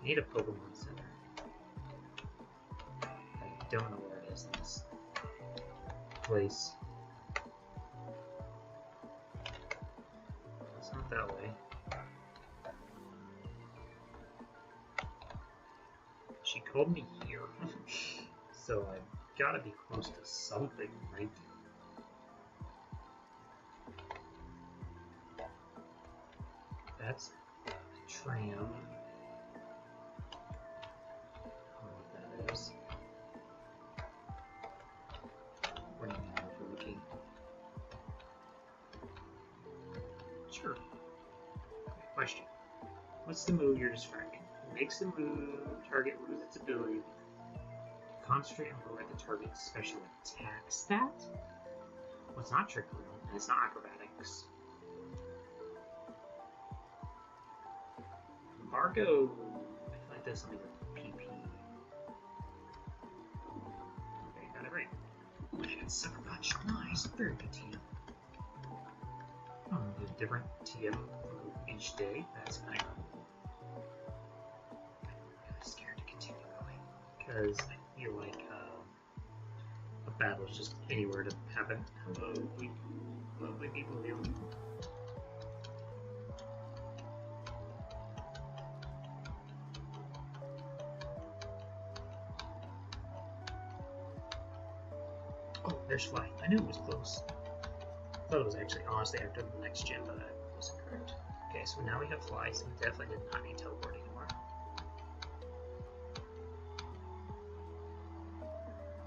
I need a Pokemon Center. I don't know where it is in this place. It's not that way. She called me here. So I've gotta be close to something, right? That's a tram. I don't know what that is. What do you mean overlooking? Sure. Okay, question. What's the move you're describing? It makes the move target lose its ability to concentrate and lower the target's special attack stat? Well, it's not Trick Room, and it's not Acrobatics. Margo, I feel like that's something with PP. Okay, got it right. Oh, I got Sucker Punch. Nice, very good TM. Oh, a different TM each day. That's kind of cool. I'm really scared to continue going because I feel like a battle is just anywhere to happen. Hello, lovely people here. Oh, there's Fly. I knew it was close. I thought it was actually honestly after the next gen, but I wasn't correct. Okay, so now we have Fly, so we definitely did not need teleport anymore.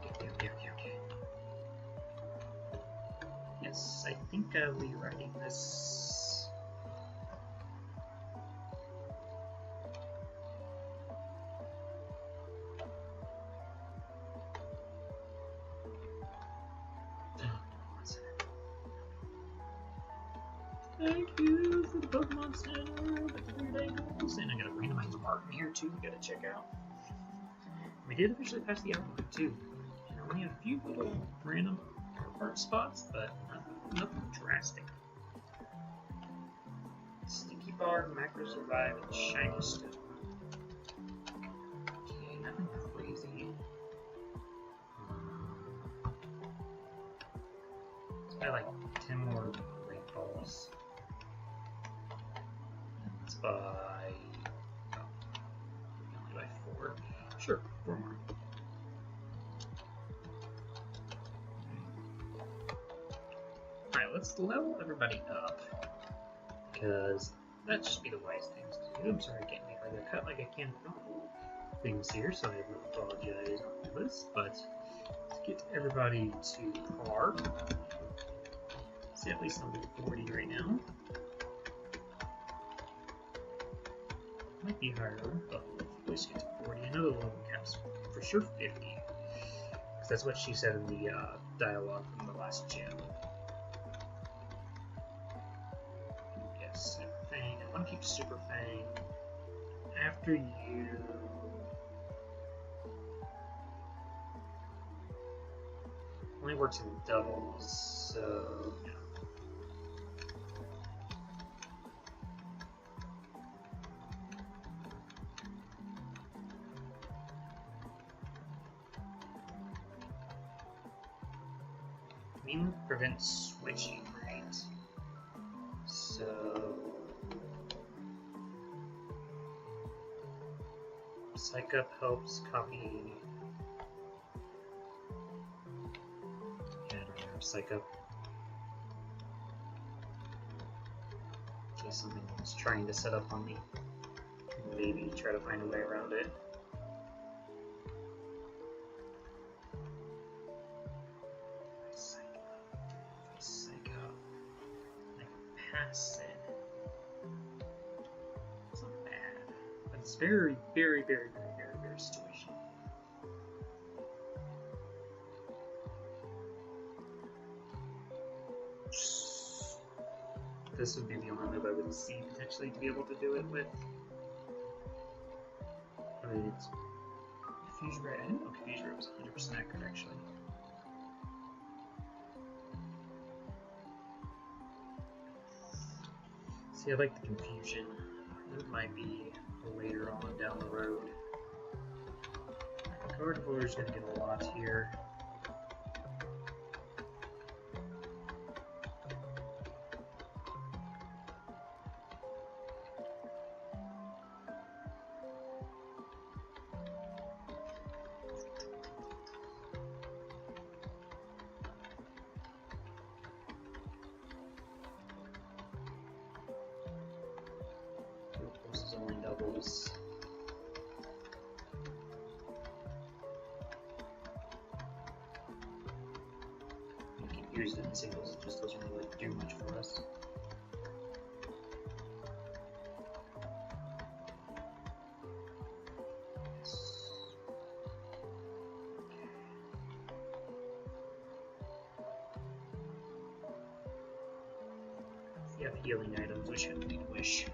Okay. Yes, I think I'll be writing this. Thank you for the Pokemon Center with the weird angles. And I got a randomized art in here too, you gotta check out. We did officially pass the outline too. And only a few little random art spots, but nothing drastic. Stinky Bar, Macro Survive, and Shiny Stone. Okay, nothing crazy. Let's buy like 10 more great balls. Let's buy. Oh, only buy 4. Sure, 4 more. Alright, let's level everybody up. Because that should be the wise thing to do. I'm sorry I can't make like a cut like I can for normal things here, so I will apologize on this. But let's get everybody to par. See, at least I'm at 40 right now. Might be higher, but we'll just get to 40. I know the level cap's for sure 50. Because that's what she said in the dialogue from the last gym. Yes, Fang. I want to keep Super Fang after you. Only works in doubles, so yeah. Mainly prevents switching, right? So Psych Up helps copy. Yeah, I don't know, Psych Up. In case something was trying to set up on me. Maybe try to find a way around it. Psych Up. I can pass it. It's not bad. But it's very, very, very, very, very, very situational. This would be the only move I would see potentially to be able to do it with. But it's Confusion Ray. I didn't know Confusion Ray was 100% accurate actually. See, I like the confusion. It might be later on down the road. Gardevoir is going to get a lot here. This is only doubles. We can use it in singles, it just doesn't really do much for us. If you have healing items, we shouldn't need Wish.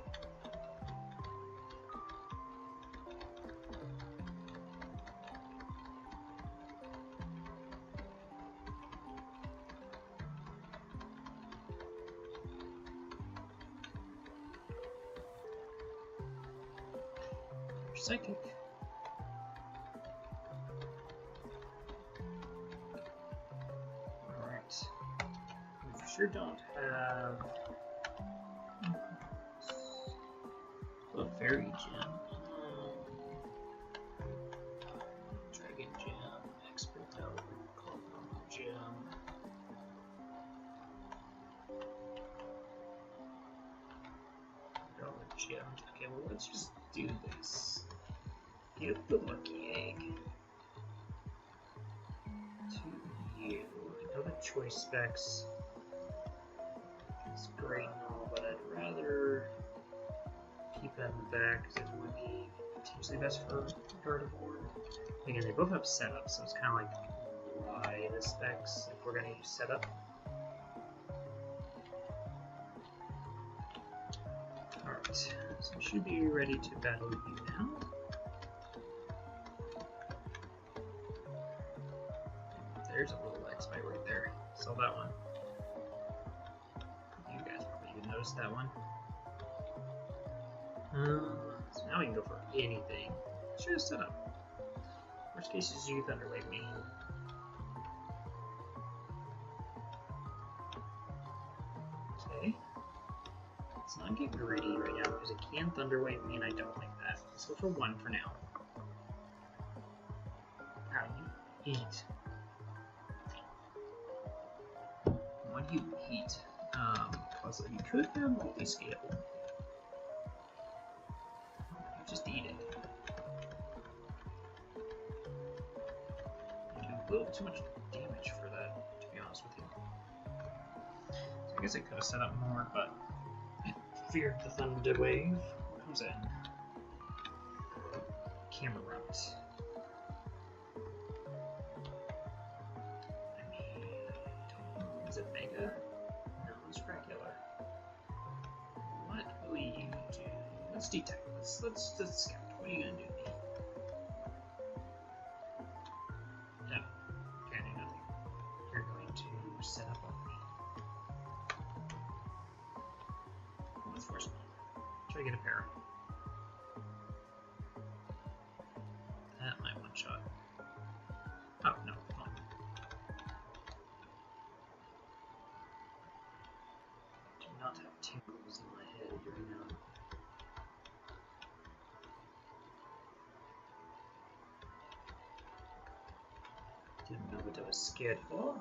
Psychic. Alright. We for sure don't have a fairy gem. Dragon gem, expert note, gem. Gem. Okay, well let's just do this. Give the lucky egg to you. I know the choice specs is great and all, but I'd rather keep that in the back because it would be potentially best for Gardevoir. Again, they both have setup, so it's kind of like why the specs if we're going to use setup. so we should be ready to battle you now. There's a little X fight right there. Saw that one. You guys probably even noticed that one. So now we can go for anything. Should have set up. Worst case is you thunderwave me. Okay. Let's not get greedy right now because it can thunderwave me and I don't like that. Let's go for 1 for now. How you eat? What do you eat? Also, you could have multi-scale. You just eat it. You do a little too much damage for that, to be honest with you. So I guess I could have set up more, but I feared the thunder wave. What comes in? Camera route. Is it Mega? No, it's regular. What will you do? Let's detect. Let's scout. What are you gonna do to me? No, can't do nothing. You're going to set up on me. Let's force one. Try to get a pair. That might one shot. Oh no, come on. Do not have tingles in my head right now. Didn't know what I was scared for.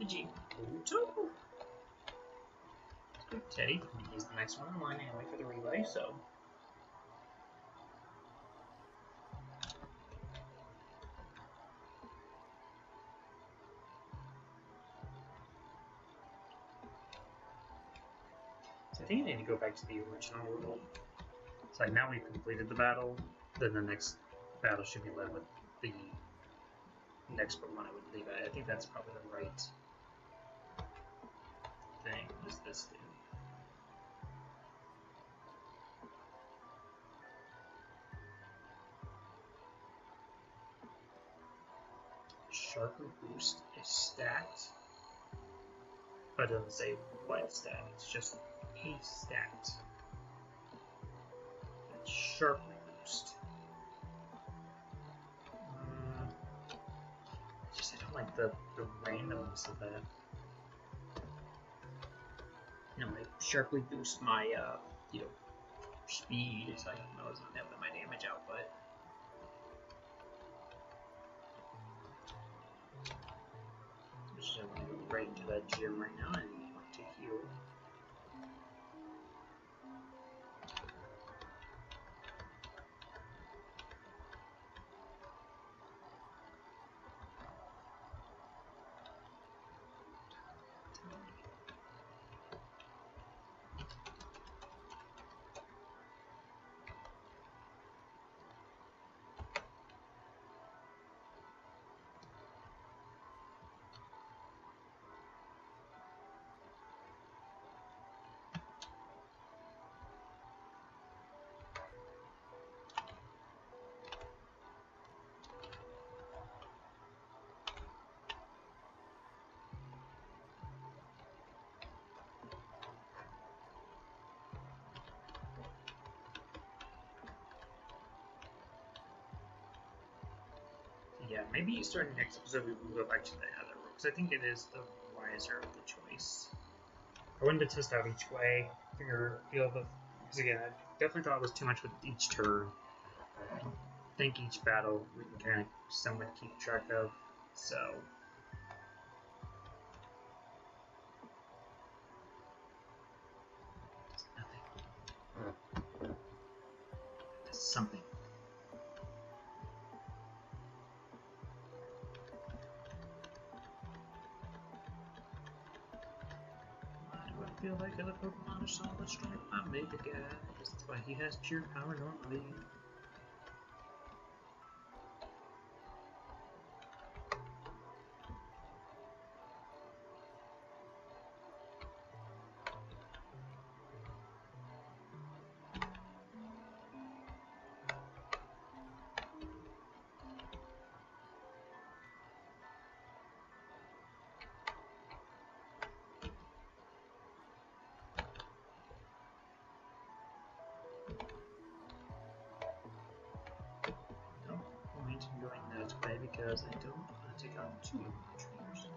Pidgey. Let's go Teddy. He's the next one in line anyway for the relay, so. So I think I need to go back to the original world. It's like now we've completed the battle, then the next battle should be led with the next Pokemon I would leave at. I think that's probably the right thing. What does this do? Sharper boost is stat, but it doesn't say what stat. It's just a stat. It's sharply boost. I don't like the randomness of that. You know, I sharply boost my speed, so I know it's not having my damage output. Which I want to go right into that gym right now and want to heal. Yeah, maybe starting next episode we will go back to the other room, because I think it is the wiser of the choice. I wanted to test out each way, feel the, because again, I definitely thought it was too much with each turn. I think each battle we can kind of somewhat keep track of, so. Nothing. That's something. I feel like other Pokemon are solid strike my Mega guy. That's why he has pure power normally. because I don't want to take on 2 more trainers.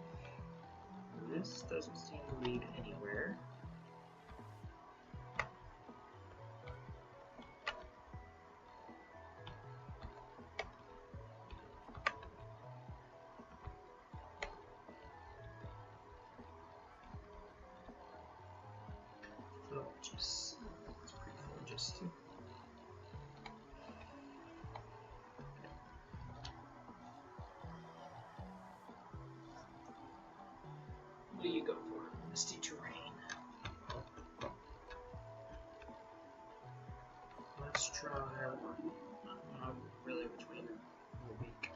This doesn't seem to lead anywhere. Just it's pretty cool just to what do you go for? Misty terrain. Let's try really between the week.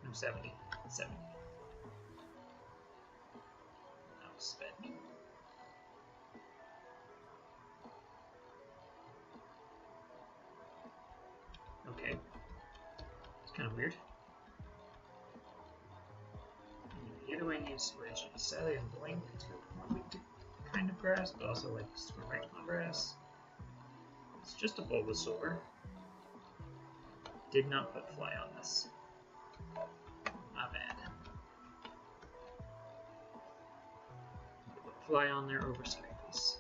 No, 70. 70. I'll spend. Okay. It's kind of weird. The other way needs to switch. Sadly, I'm going to more weak to kind of grass, but also like swim right on grass. It's just a Bulbasaur. Did not put fly on this. My bad. Put fly on there over Skypiece.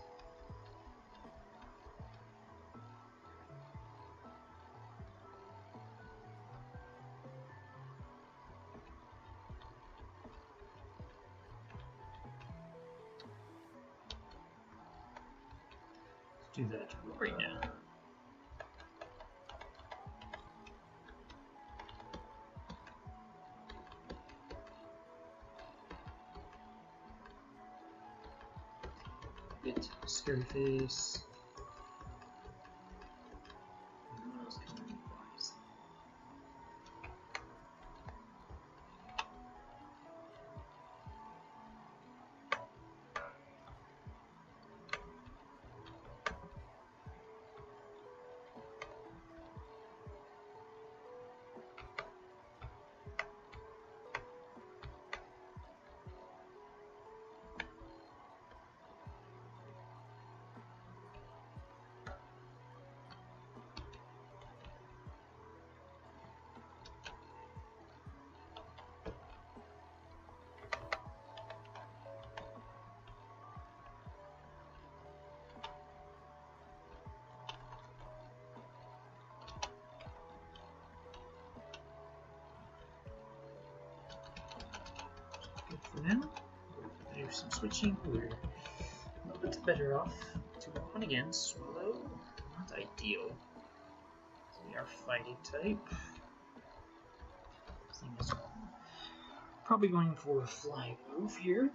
Let's do that right now. Get scary face. What else can we utilize? For now, we'll do some switching. We're a little bit better off to one again. Swallow, not ideal. So we are fighting type. Seems probably going for a fly move here.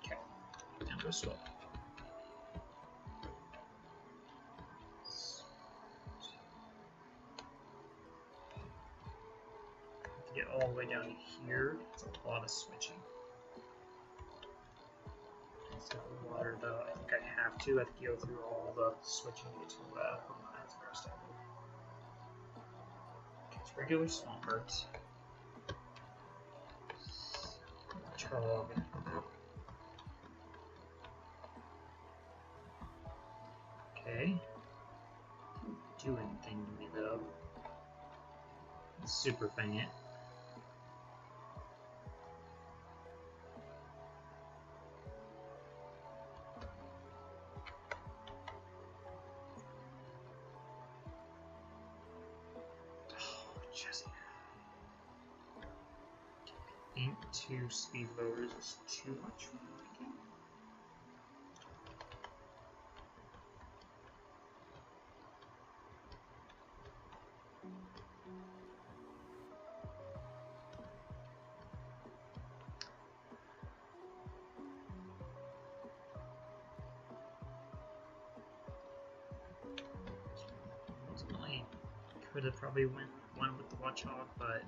Okay, and go swap. To get all the way down to here, it's a lot of switching. Instead of water, though, I think I have to. I have to go through all the switching to get to Pokemon as a first type. Okay, it's regular Swampert. Chog. Okay. Do anything to me though. Super Fang it. Oh, Jesse. I think 2 speed loaders is too much for my liking. Ultimately, could have probably won with the Watchog, but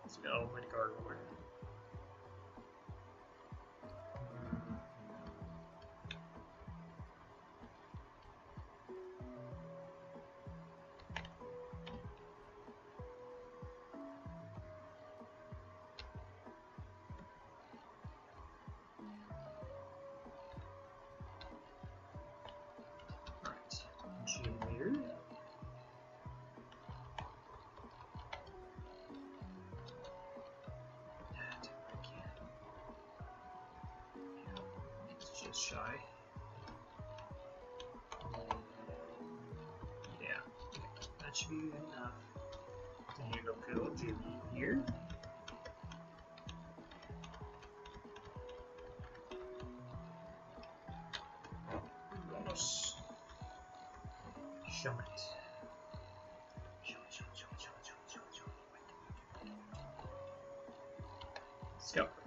Let's go, my gargoyle. Shy. Yeah, that should be good enough to handle good old Jimmy here. Almost. Show it. Show it.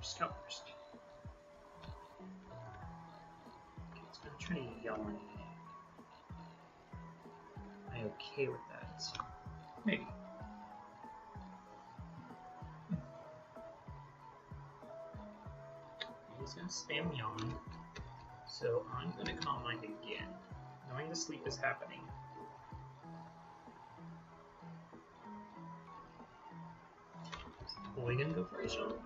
Scout first. I'm trying to yell on you. Am I okay with that? Maybe. He's gonna spam yawn. So I'm gonna Calm Mind again, knowing the sleep is happening. Is the boy gonna go for a shot?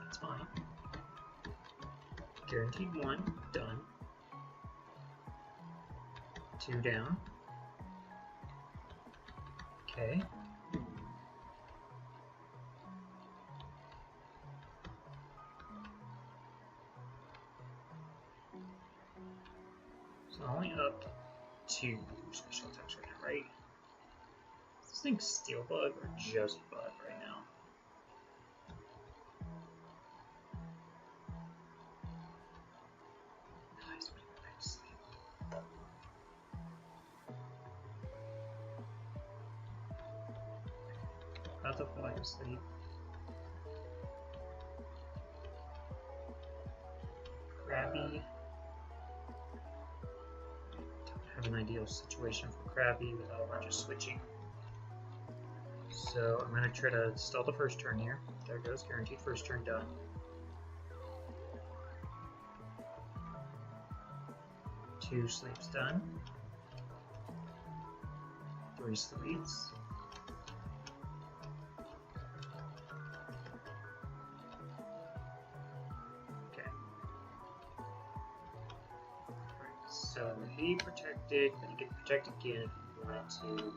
That's fine. Guaranteed 1, done. 2 down. Okay. So only up 2 special attacks right now, right? Is this thing Steel Bug or just Bug right now? Not the full of sleep. Krabby. Don't have an ideal situation for Krabby without a bunch of switching. So I'm going to try to stall the first turn here. There it goes, guaranteed first turn done. Two sleeps done. 3 sleeps. So he protected, but he could protect again if he wanted to.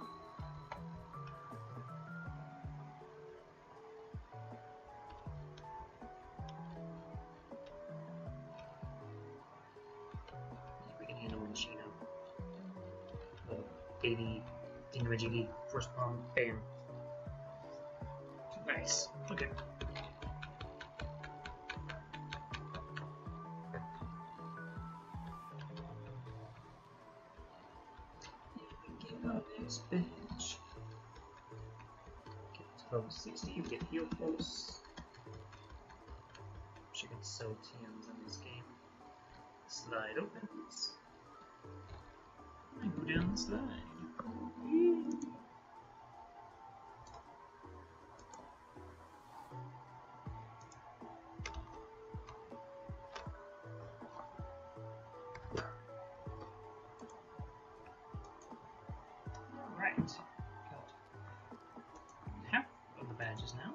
We can handle Machino. Little baby thingamajiggy, force bomb, bam. Nice. Okay. Bench. Get to level 60, you get heal pulse. She can sell TMs in this game. Slide opens. I go down the slide. Alright. Got half of the badges now.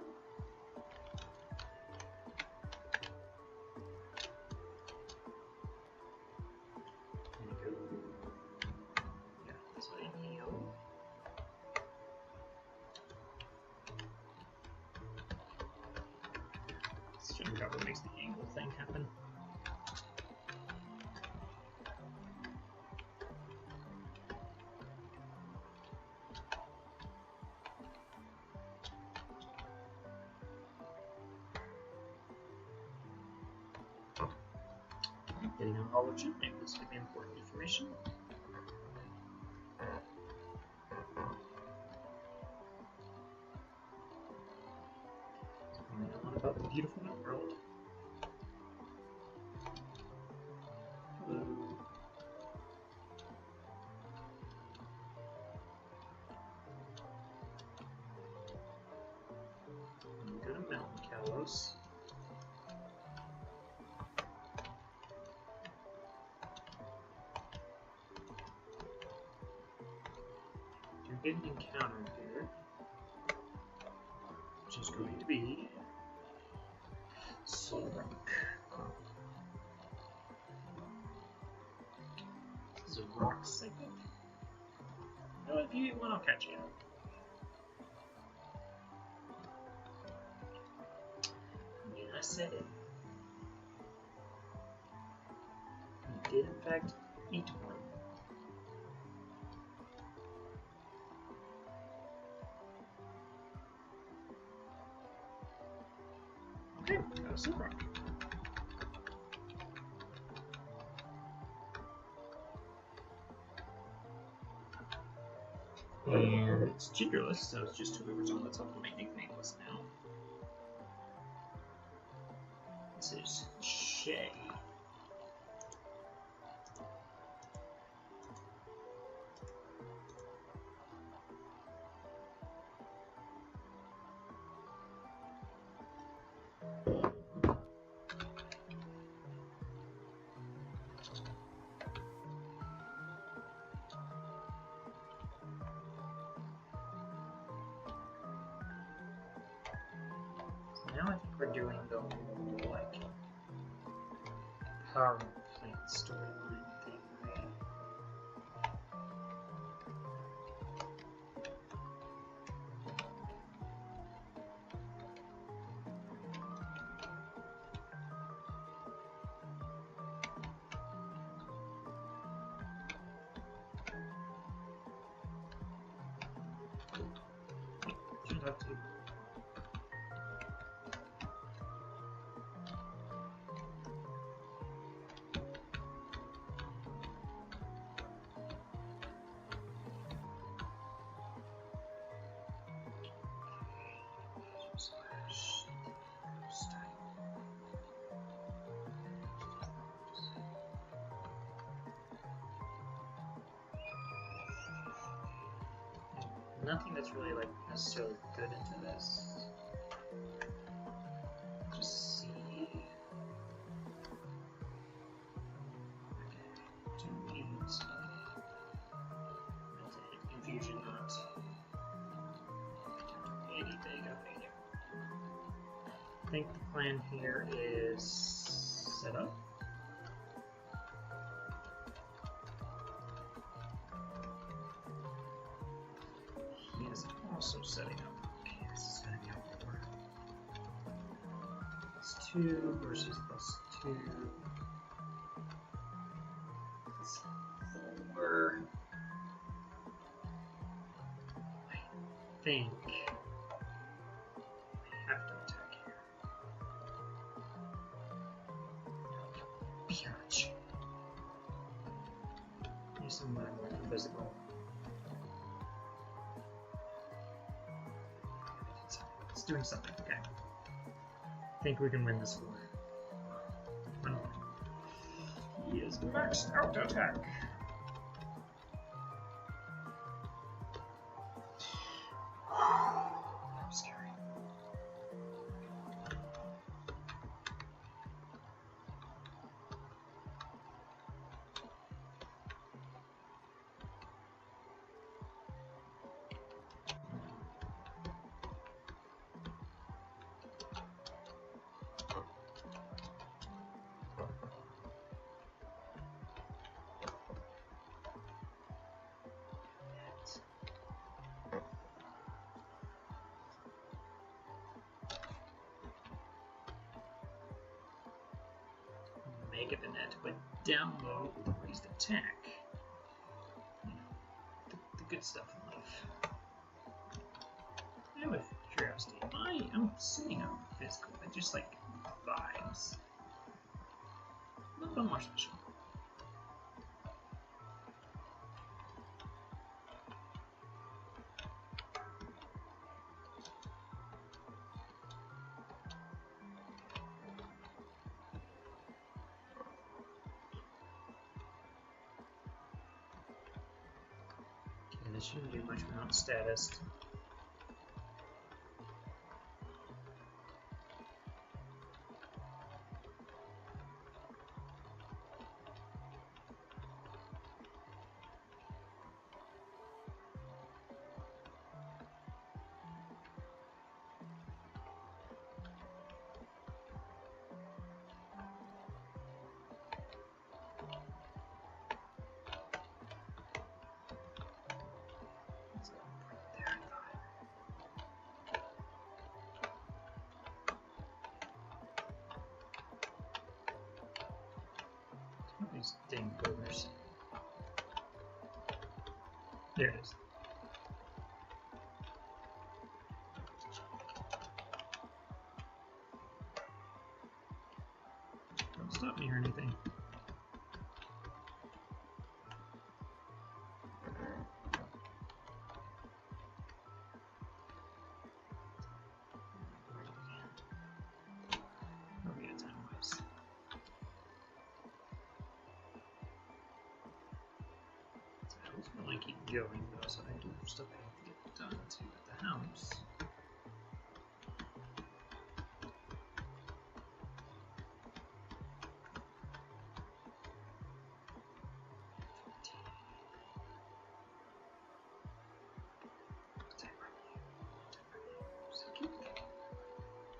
There we go. Yeah, this way heal. String cover makes the angle thing happen. Getting an hologen, maybe this could be important information. I know about the beautiful new world. Hello. hidden encounter here, which is going to be Solrock. This is a rock segment. Well, if you eat one, I'll catch you. Yeah, I said it. You did, in fact, eat one. Okay, got a Solrock. And it's genderless, so it's just whoever's on the top of my nickname list now. This is Shay. Now I think we're doing the whole, like, power plant storyline thing, right? Turns out to. Nothing that's really like necessarily good into this. Just see. Okay, 2 leads. Infusion not. Anything up here. I think the plan here is set up. He is also setting up. Okay, this is going to be a war. +2 versus +2. +4. I think I have to attack here. Pyach. Use some more invisible. It's doing something, okay. I think we can win this war. He is maxed out attack. That was scary. Make it the net, but down low with raised attack. You know, the good stuff in life. Out of curiosity, I'm sitting on physical, I just like vibes. A little bit more special. And this shouldn't do much without status. those dang boogers. There it is. Don't stop me or anything. Keep going though, so I do have stuff I have to get done too at the house.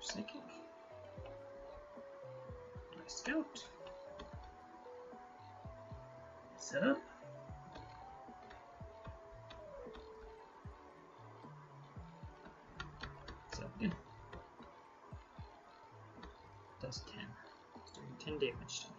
Psychic. My scout. Set up. Again. Does 10. It's doing 10 damage to me.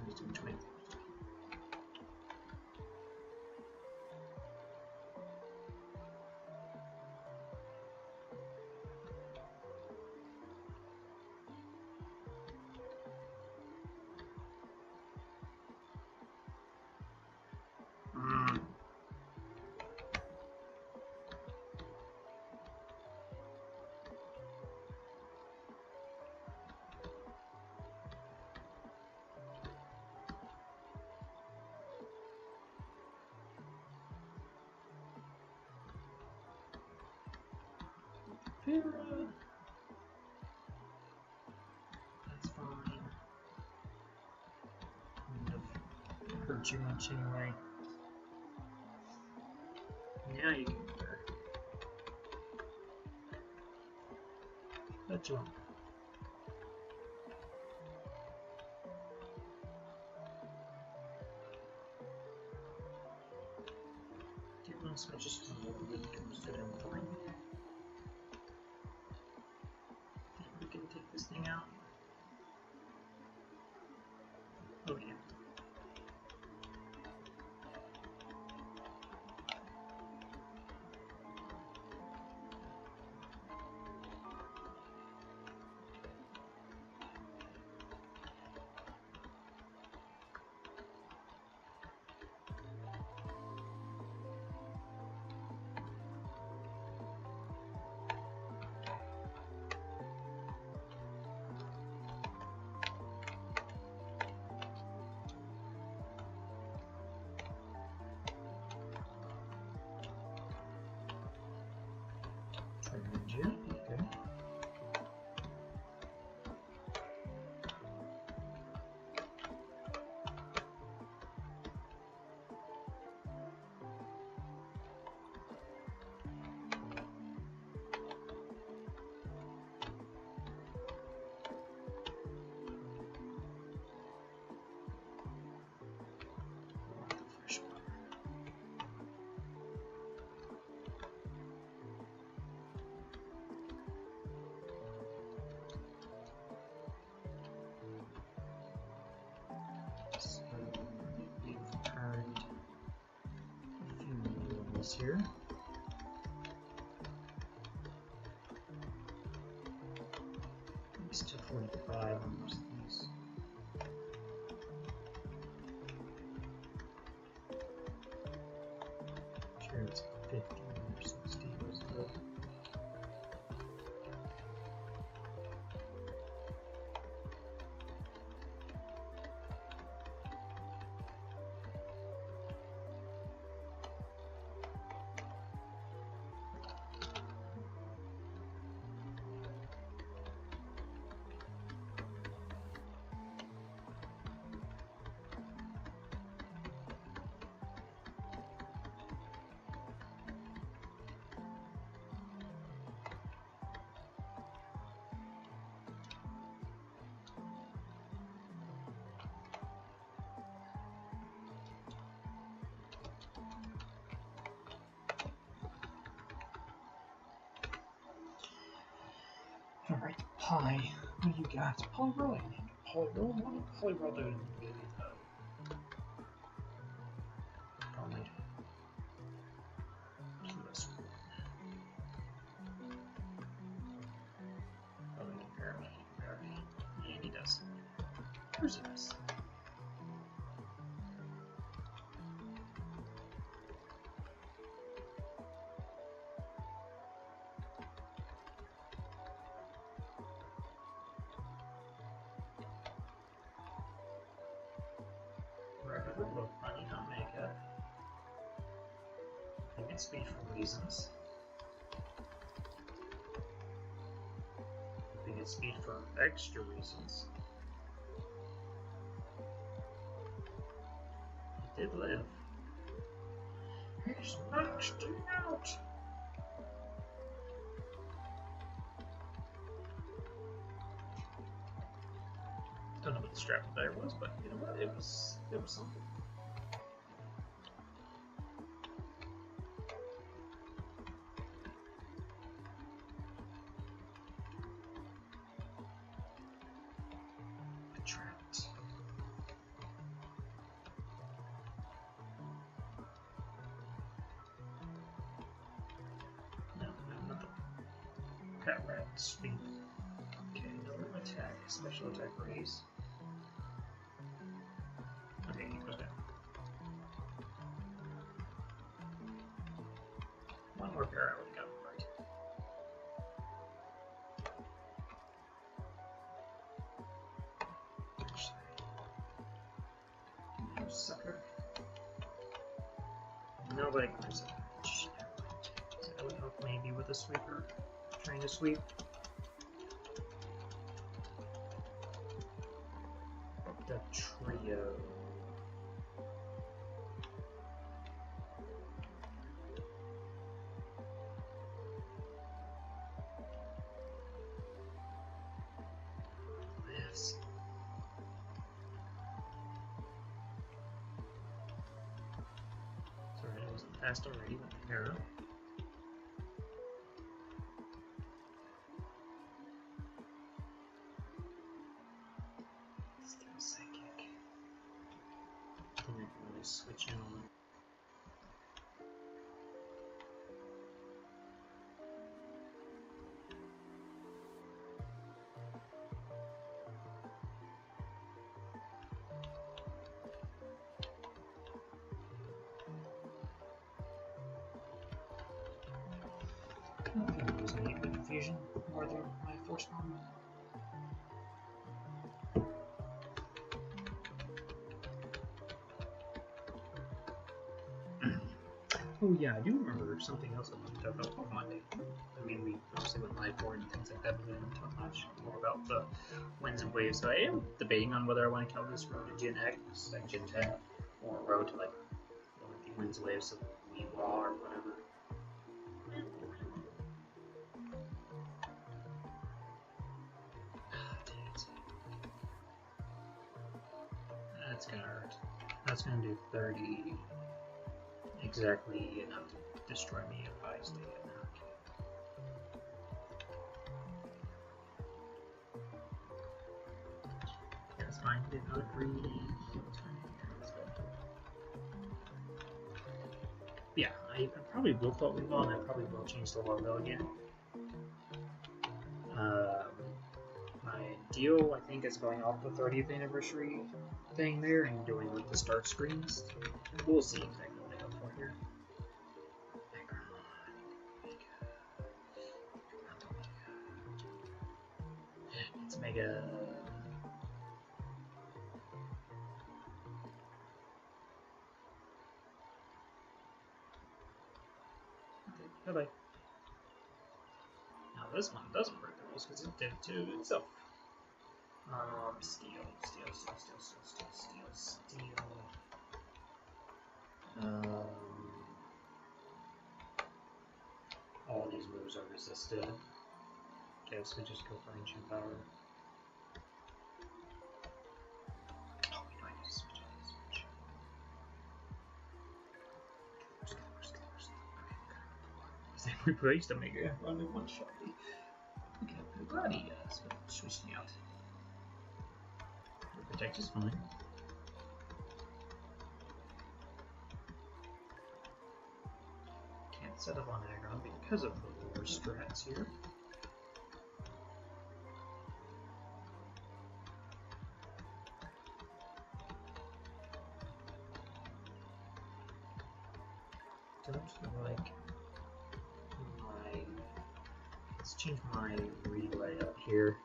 It's doing 20 damage to me. That's fine. Wouldn't hurt you much anyway. Now you can get her. Let you on. Get one switches from the weak comes to them fine. We can take this thing out. Oh yeah. Okay. Fresh water. Here. It's to 45 on most of these. Sure, it's 50 or 60 was the. Alright, hi. What do you got? Polyroll. Polyroll? What did Polyroll do in the beginning? Probably. Probably compare me. And he does. Of course he does. Look, money, not makeup. I think it's speed for reasons. I think it's speed for extra reasons. He did live. He's maxed out! Don't know what the strap there was, but you know what? It was something. Trapped. No, not the cat rat speed. Okay, no attack, special attack raise. Okay, he goes down. One more pair I would have gotten right. You sucker. Nobody can do something. I would hope maybe with a sweeper. Trying to sweep. The trio. Yes. Sorry, I wasn't fast already with the arrow. Still psychic. Then I can really switch in on. I think I'm using 8-bit confusion more than my force bomb. Oh yeah, I do remember something else I looked up about Pokemon Day. I mean, we obviously went live for it and things like that, but we didn't talk much more about the winds and waves. So I am debating on whether I want to count this road to Gen X, like Gen 10, or road to like the winds and waves of Weavlaw or whatever. That's gonna hurt. That's gonna do 30. Exactly enough to destroy me if I stay in that. Yeah, it's fine. Did not agree. Yeah, I probably will put Weavlaw and I probably will change the logo again. My deal, I think, is going off the 30th anniversary thing there and doing like the start screens. We'll see exactly what I go for here. It's Mega. Okay, bye-bye. Now this one doesn't break the rules because it did it to itself. Steel. All these moves are resisted. Guess we just go for ancient power. Oh, we know I need to switch. Okay. We used to make it run in one shot. Okay, body, so switching out. Protect is fine. Can't set up on aggro because of the lower strats here. Don't like my. Let's change my relay up here.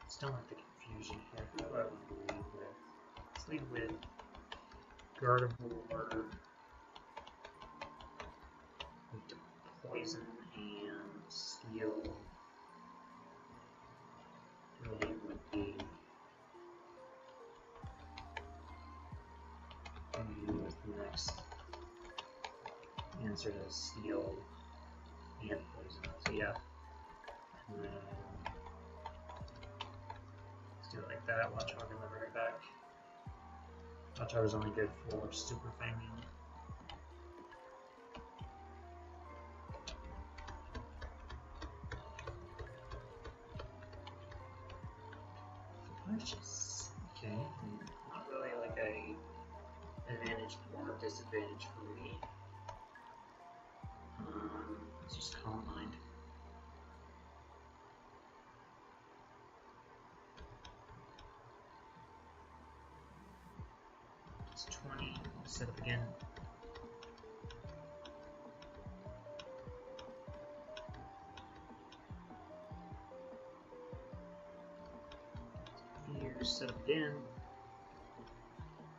Still like the confusion here. How about we lead with? Let's lead with Gardevoir, Poison, and Steel. Really would be. What's the next answer to Steel and Poison? So yeah. And then let's do it like that. Watchog and then right back. Watchog is only good for Super Fanging. Flashes. Okay. Not really like a advantage or disadvantage for me. Let's just Calm Mind. It's 20. Set up again. Here, set up again.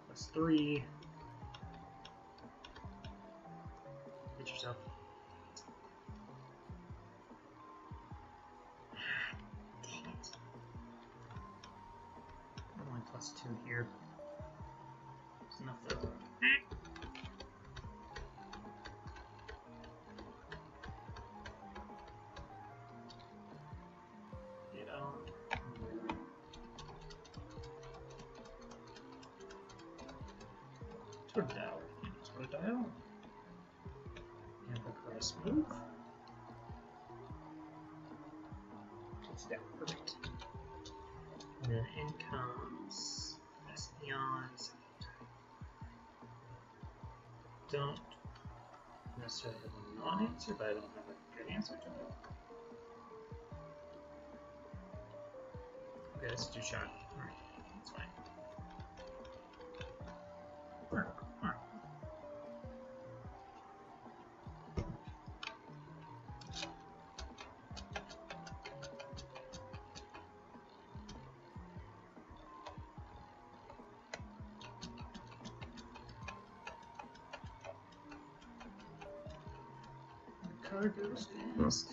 Plus 3. Hit yourself. Dang it. I'm only plus 2 here. It's enough though. Get on. Totodile. Totodile. And the cross move. It's down. Perfect. And then in comes Espeons. Don't necessarily have a non-answer, but I don't have a good answer to it. Okay, let's do shot. Alright, that's fine. Alright. Card goes fast.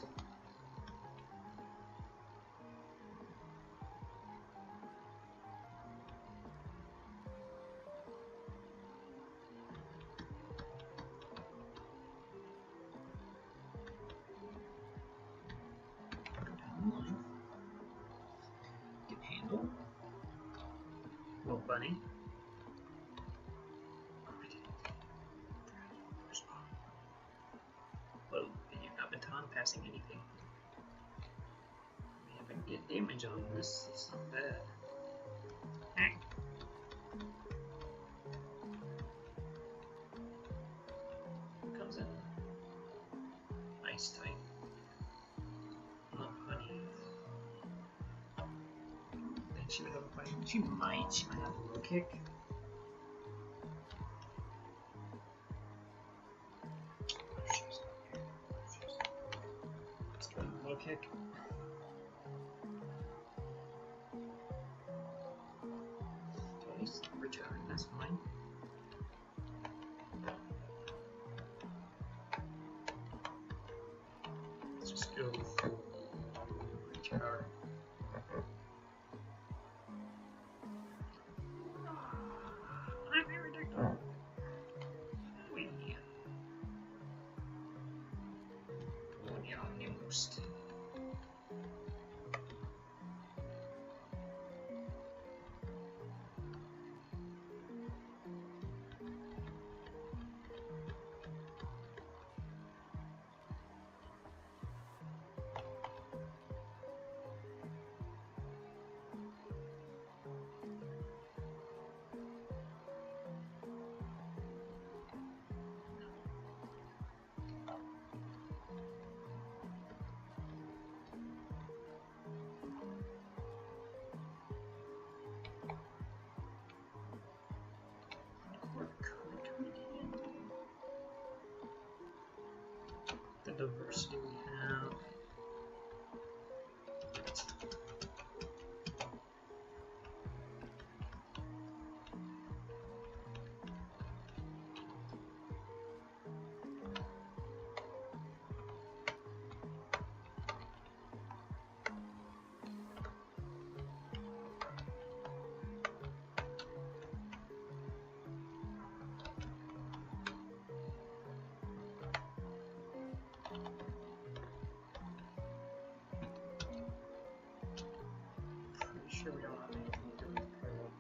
Can handle. Little bunny. Whoa, and you've not been passing anything. We haven't get damage on this, it's not bad. Who comes in? Ice type. Not honey. I think she would have a fight. She might have a low kick. Low kick. Okay, return, that's fine. Let's just go for recharge. I'm very ridiculous. Boost. the diversity we have. Sure we don't have anything to do with parallel.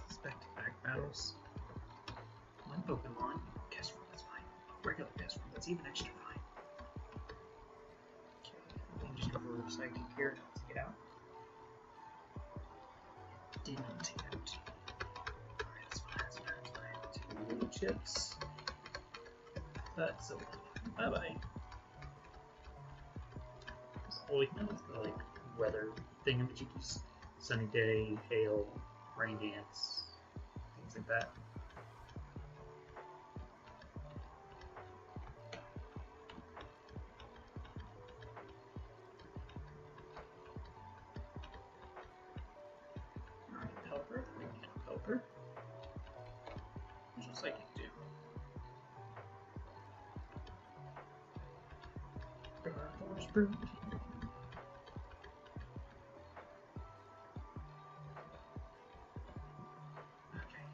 It's back-to-back battles. One Pokemon, guess roll, that's fine. Regular guess roll, that's even extra fine. Okay, we can just go for psychic here, take it out. Did not take out. Alright, that's fine. 2 little chips. That's so bye bye. Because all we know is the like weather thingamajiggies. Sunny day, hail, rain dance, things like that. Pelipper, we can get Pelipper. Which is Psychic do. Force Brute. Okay.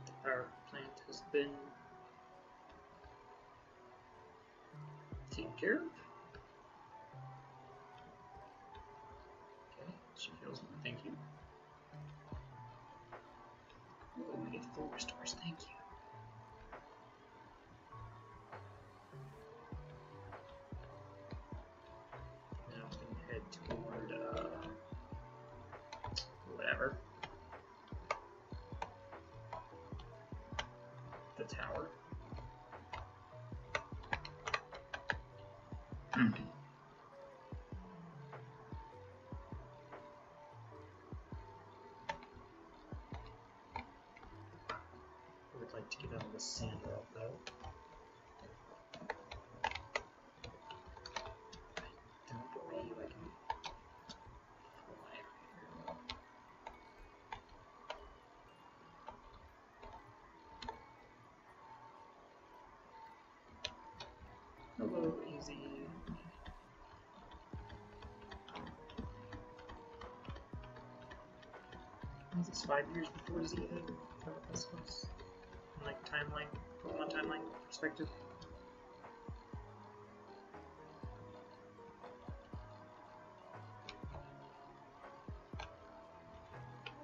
The power plant has been taken care of. Okay, she feels one, thank you. Oh, we get full restores, thank you. Now we can head toward, whatever. The tower. I would like to get out of the sand world though. Don't believe I can fly here. Hello, easy. Is this 5 years before Z? This was like timeline, Pokemon timeline perspective.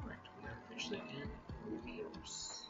Right, we are officially in reveals.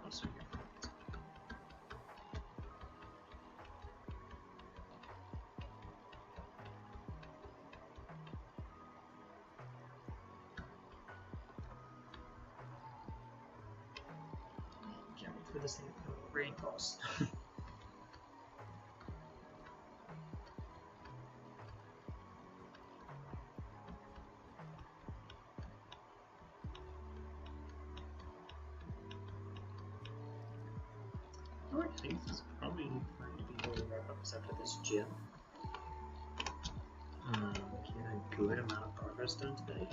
So your friends. Can't wait for this thing to rain cost. Alright, I think this is probably going to be where we wrap up after this gym. Get a good amount of progress done today.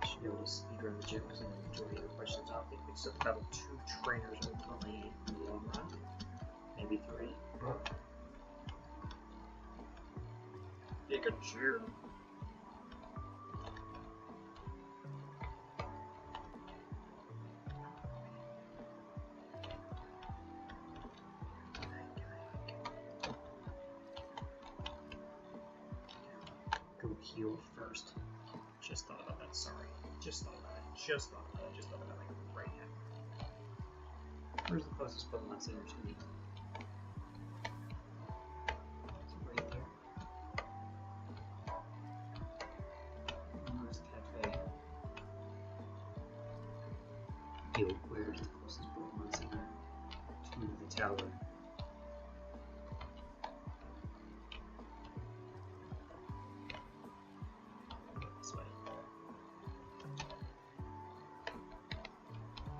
I should be able to speedrun the gym because I enjoy the questions off. I think we still have 2 trainers ultimately in the long run. maybe 3. Pikachu! Go heal first. Just thought about that, sorry. Just thought about it. Just thought about it like right now. Where's the closest Pokemon Center to me? It's right there. Where's the cafe? Yo, where's the closest Pokemon Center to the tower? This way.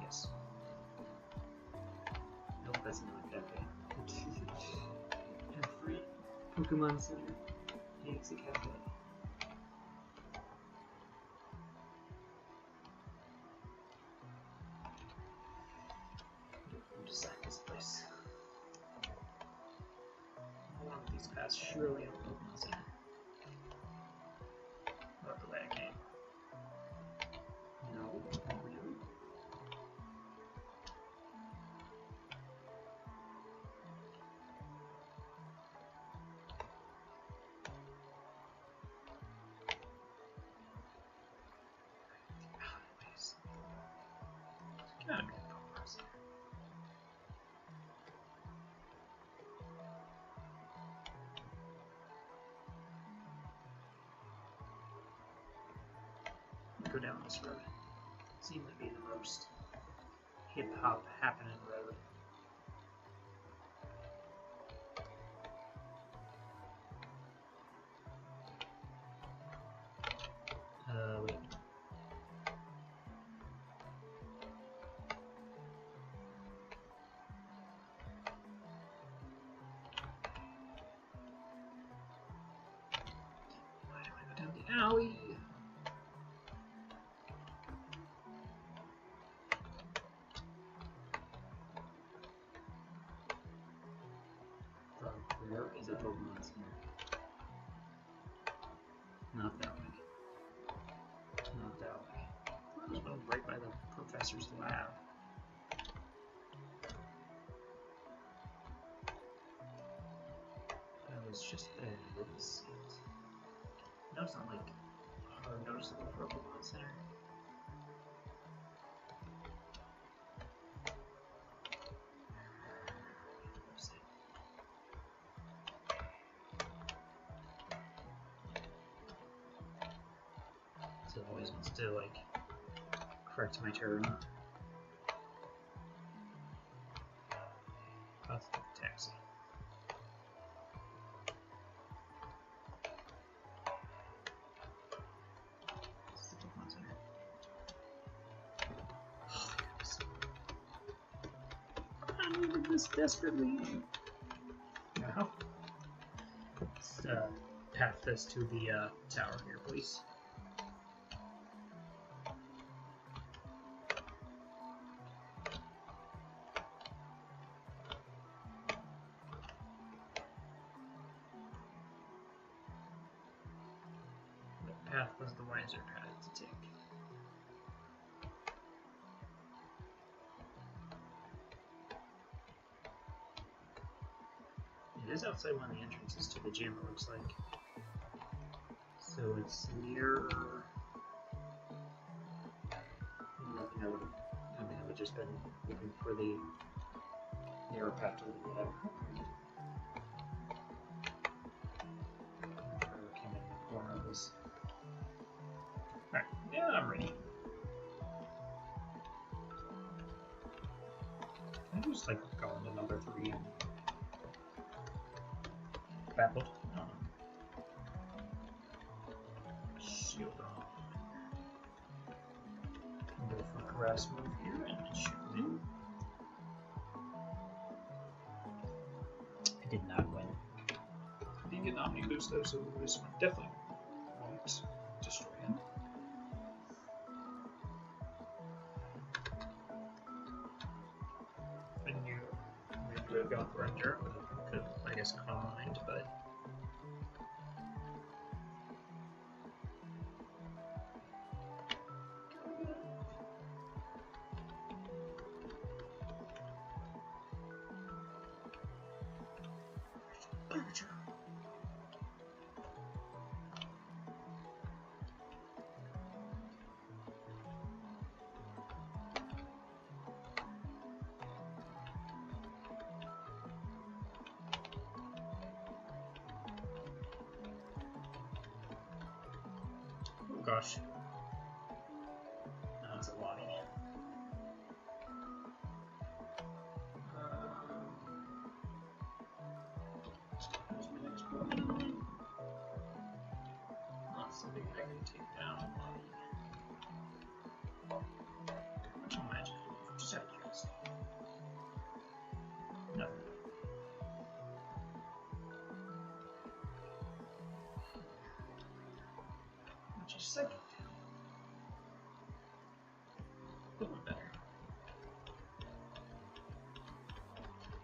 Yes. Nope, that's not cafe. Every Pokemon Center needs a cafe. Design this place. One of these paths surely have a Pokemon Center. Not the way I came. No, not really. Alleyways. There's gotta be a Pokemon Center. Go down this road. Seems to be the most hip-hop happening road. Wait. Why do I go down the alley? Where is a Pokemon Center? Not that way. Not that way. There's one right by the professor's lab. I was just there. Didn't see it. No, it's not like a noticeable for a Pokemon Center. So it always wants to like correct my turn. I'll take the taxi. This is the Pokemon Center. Oh, yes. I needed this desperately. Now, let's path this to the tower here, please. Path was the wiser path to take. It is outside one of the entrances to the gym, it looks like. So it's near. I would just been looking for the nearer path to the lab. I came in the corner of this. Alright, yeah, I'm ready. Can I just like go into number 3 and baffled? Shield on. Go for a grass move here and shoot in. I did not win. I didn't get an Omni boost though, so this one definitely won't destroy him. I knew to have gone for Endure. Could have, I guess, Calm Mind, but. Oh gosh. No, it's a lot. Here's my next Pokemon. Not something that I can take down. What's your magic? Just out of curiosity. Nothing. Which is psychic. Little better.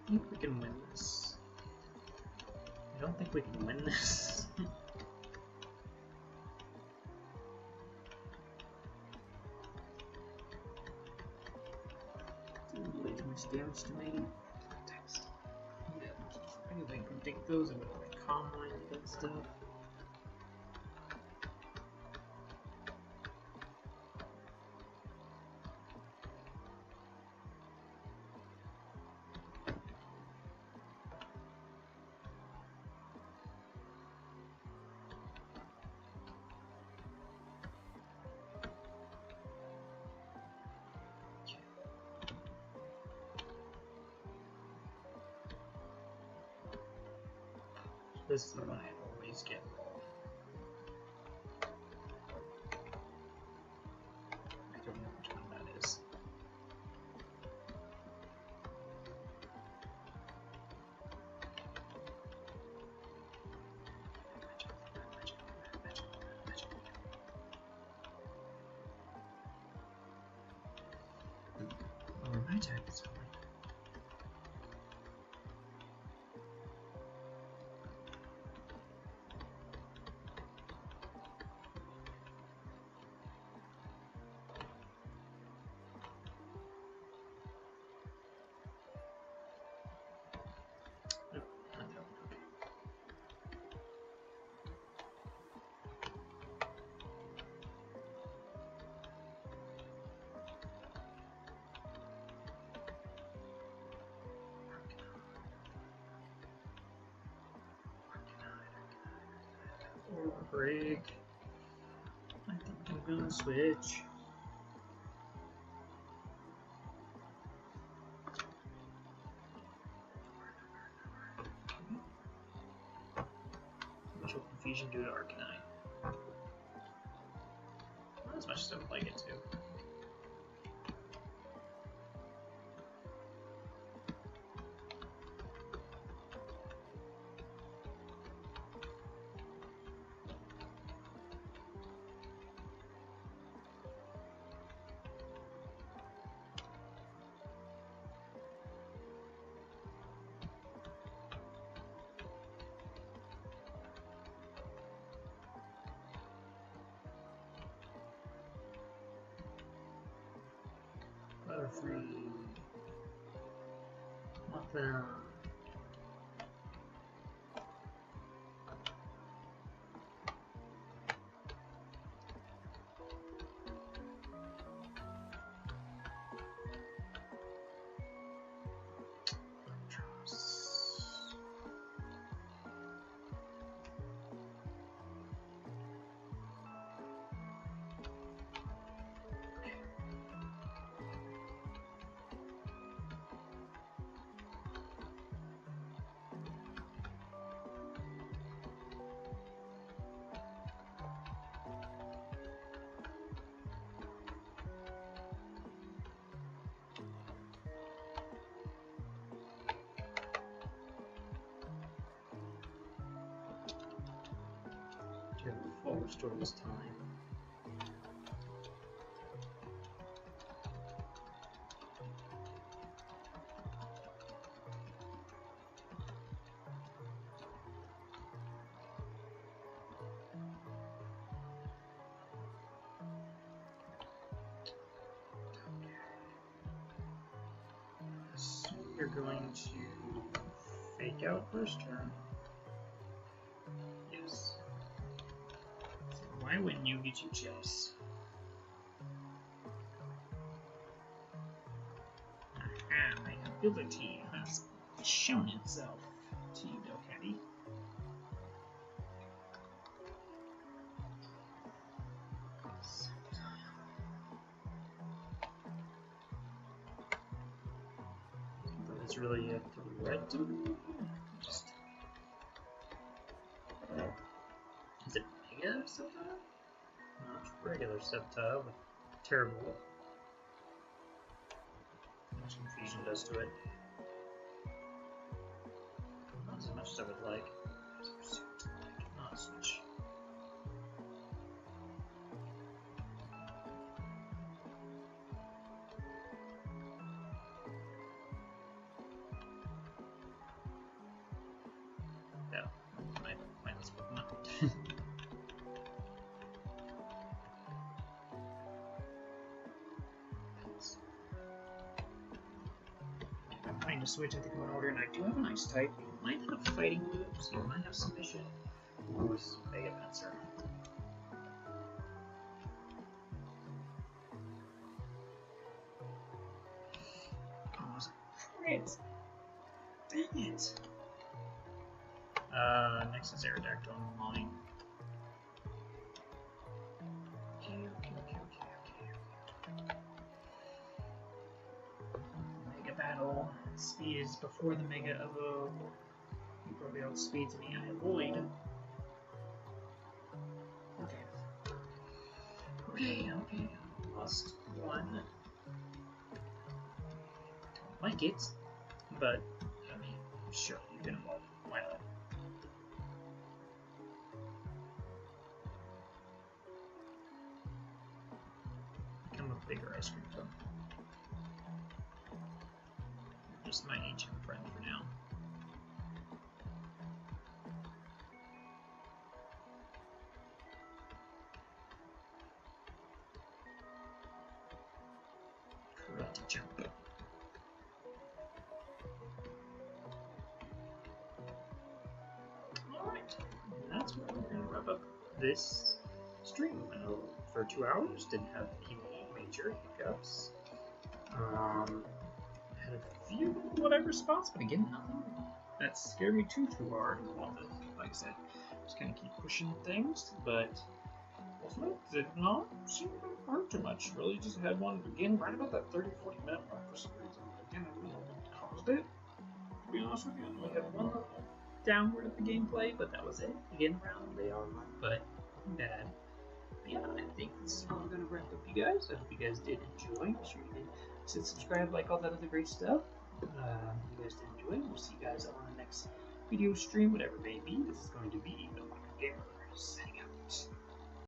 I think we can win this. I don't think we can win this. Way too much damage to me. Text. Yeah. Anyway, I can take those. I'm gonna like Calm Mind and stuff. This is the one I always get wrong. I don't know which one that is. Oh, my attack is fine. Break. I think I'm gonna switch. Initial confusion due to Arcanine. Not as much as I would like it to. Butterfree. Nothing. Full restore this time. you're going to fake out first turn. Yes. So why wouldn't you get your chips? Aha, my ability has shown itself to you, Delcatty. But it's really a threat to me. Just... Is it Mega Subtile? No, it's regular Subtile with terrible. Much confusion does to it. Not as much as I would like. Not as much. Yeah, my mindless Pokemon. I'm trying to switch, I think, in order, and I do have an Ice type. You might have fighting moves, you might have Submission. Ooh, this is Mega Fencer. Oh, it. Dang it. Next is Aerodactyl in line. Okay. Mega Battle. Speed is before the Mega Evo. You probably outspeeds me, I avoid. Okay. Lost one. Don't like it, but I mean, sure, you can evolve. Why not? Become a bigger ice cream cone. Just my ancient friend for now. Karate jump. Alright, that's where we're going to wrap up this stream. For 2 hours, didn't have any major hiccups. Had a few whatever spots, but again, nothing that scared me too hard. Like I said, just kind of keep pushing things, but ultimately did not seem to hurt too much. Really just had one, again, right about that 30-40 minute mark for some reason. Again, I really caused it, to be honest with you. We had one little downward at the gameplay, but that was it. Again, around the hour mark, but nothing bad. Yeah, I think this is how I'm going to wrap up, you guys. I hope you guys did enjoy. Make sure you did subscribe, like all that other great stuff. If you guys did enjoy, we'll see you guys on the next video stream, whatever it may be. This is going to be the Gamer signing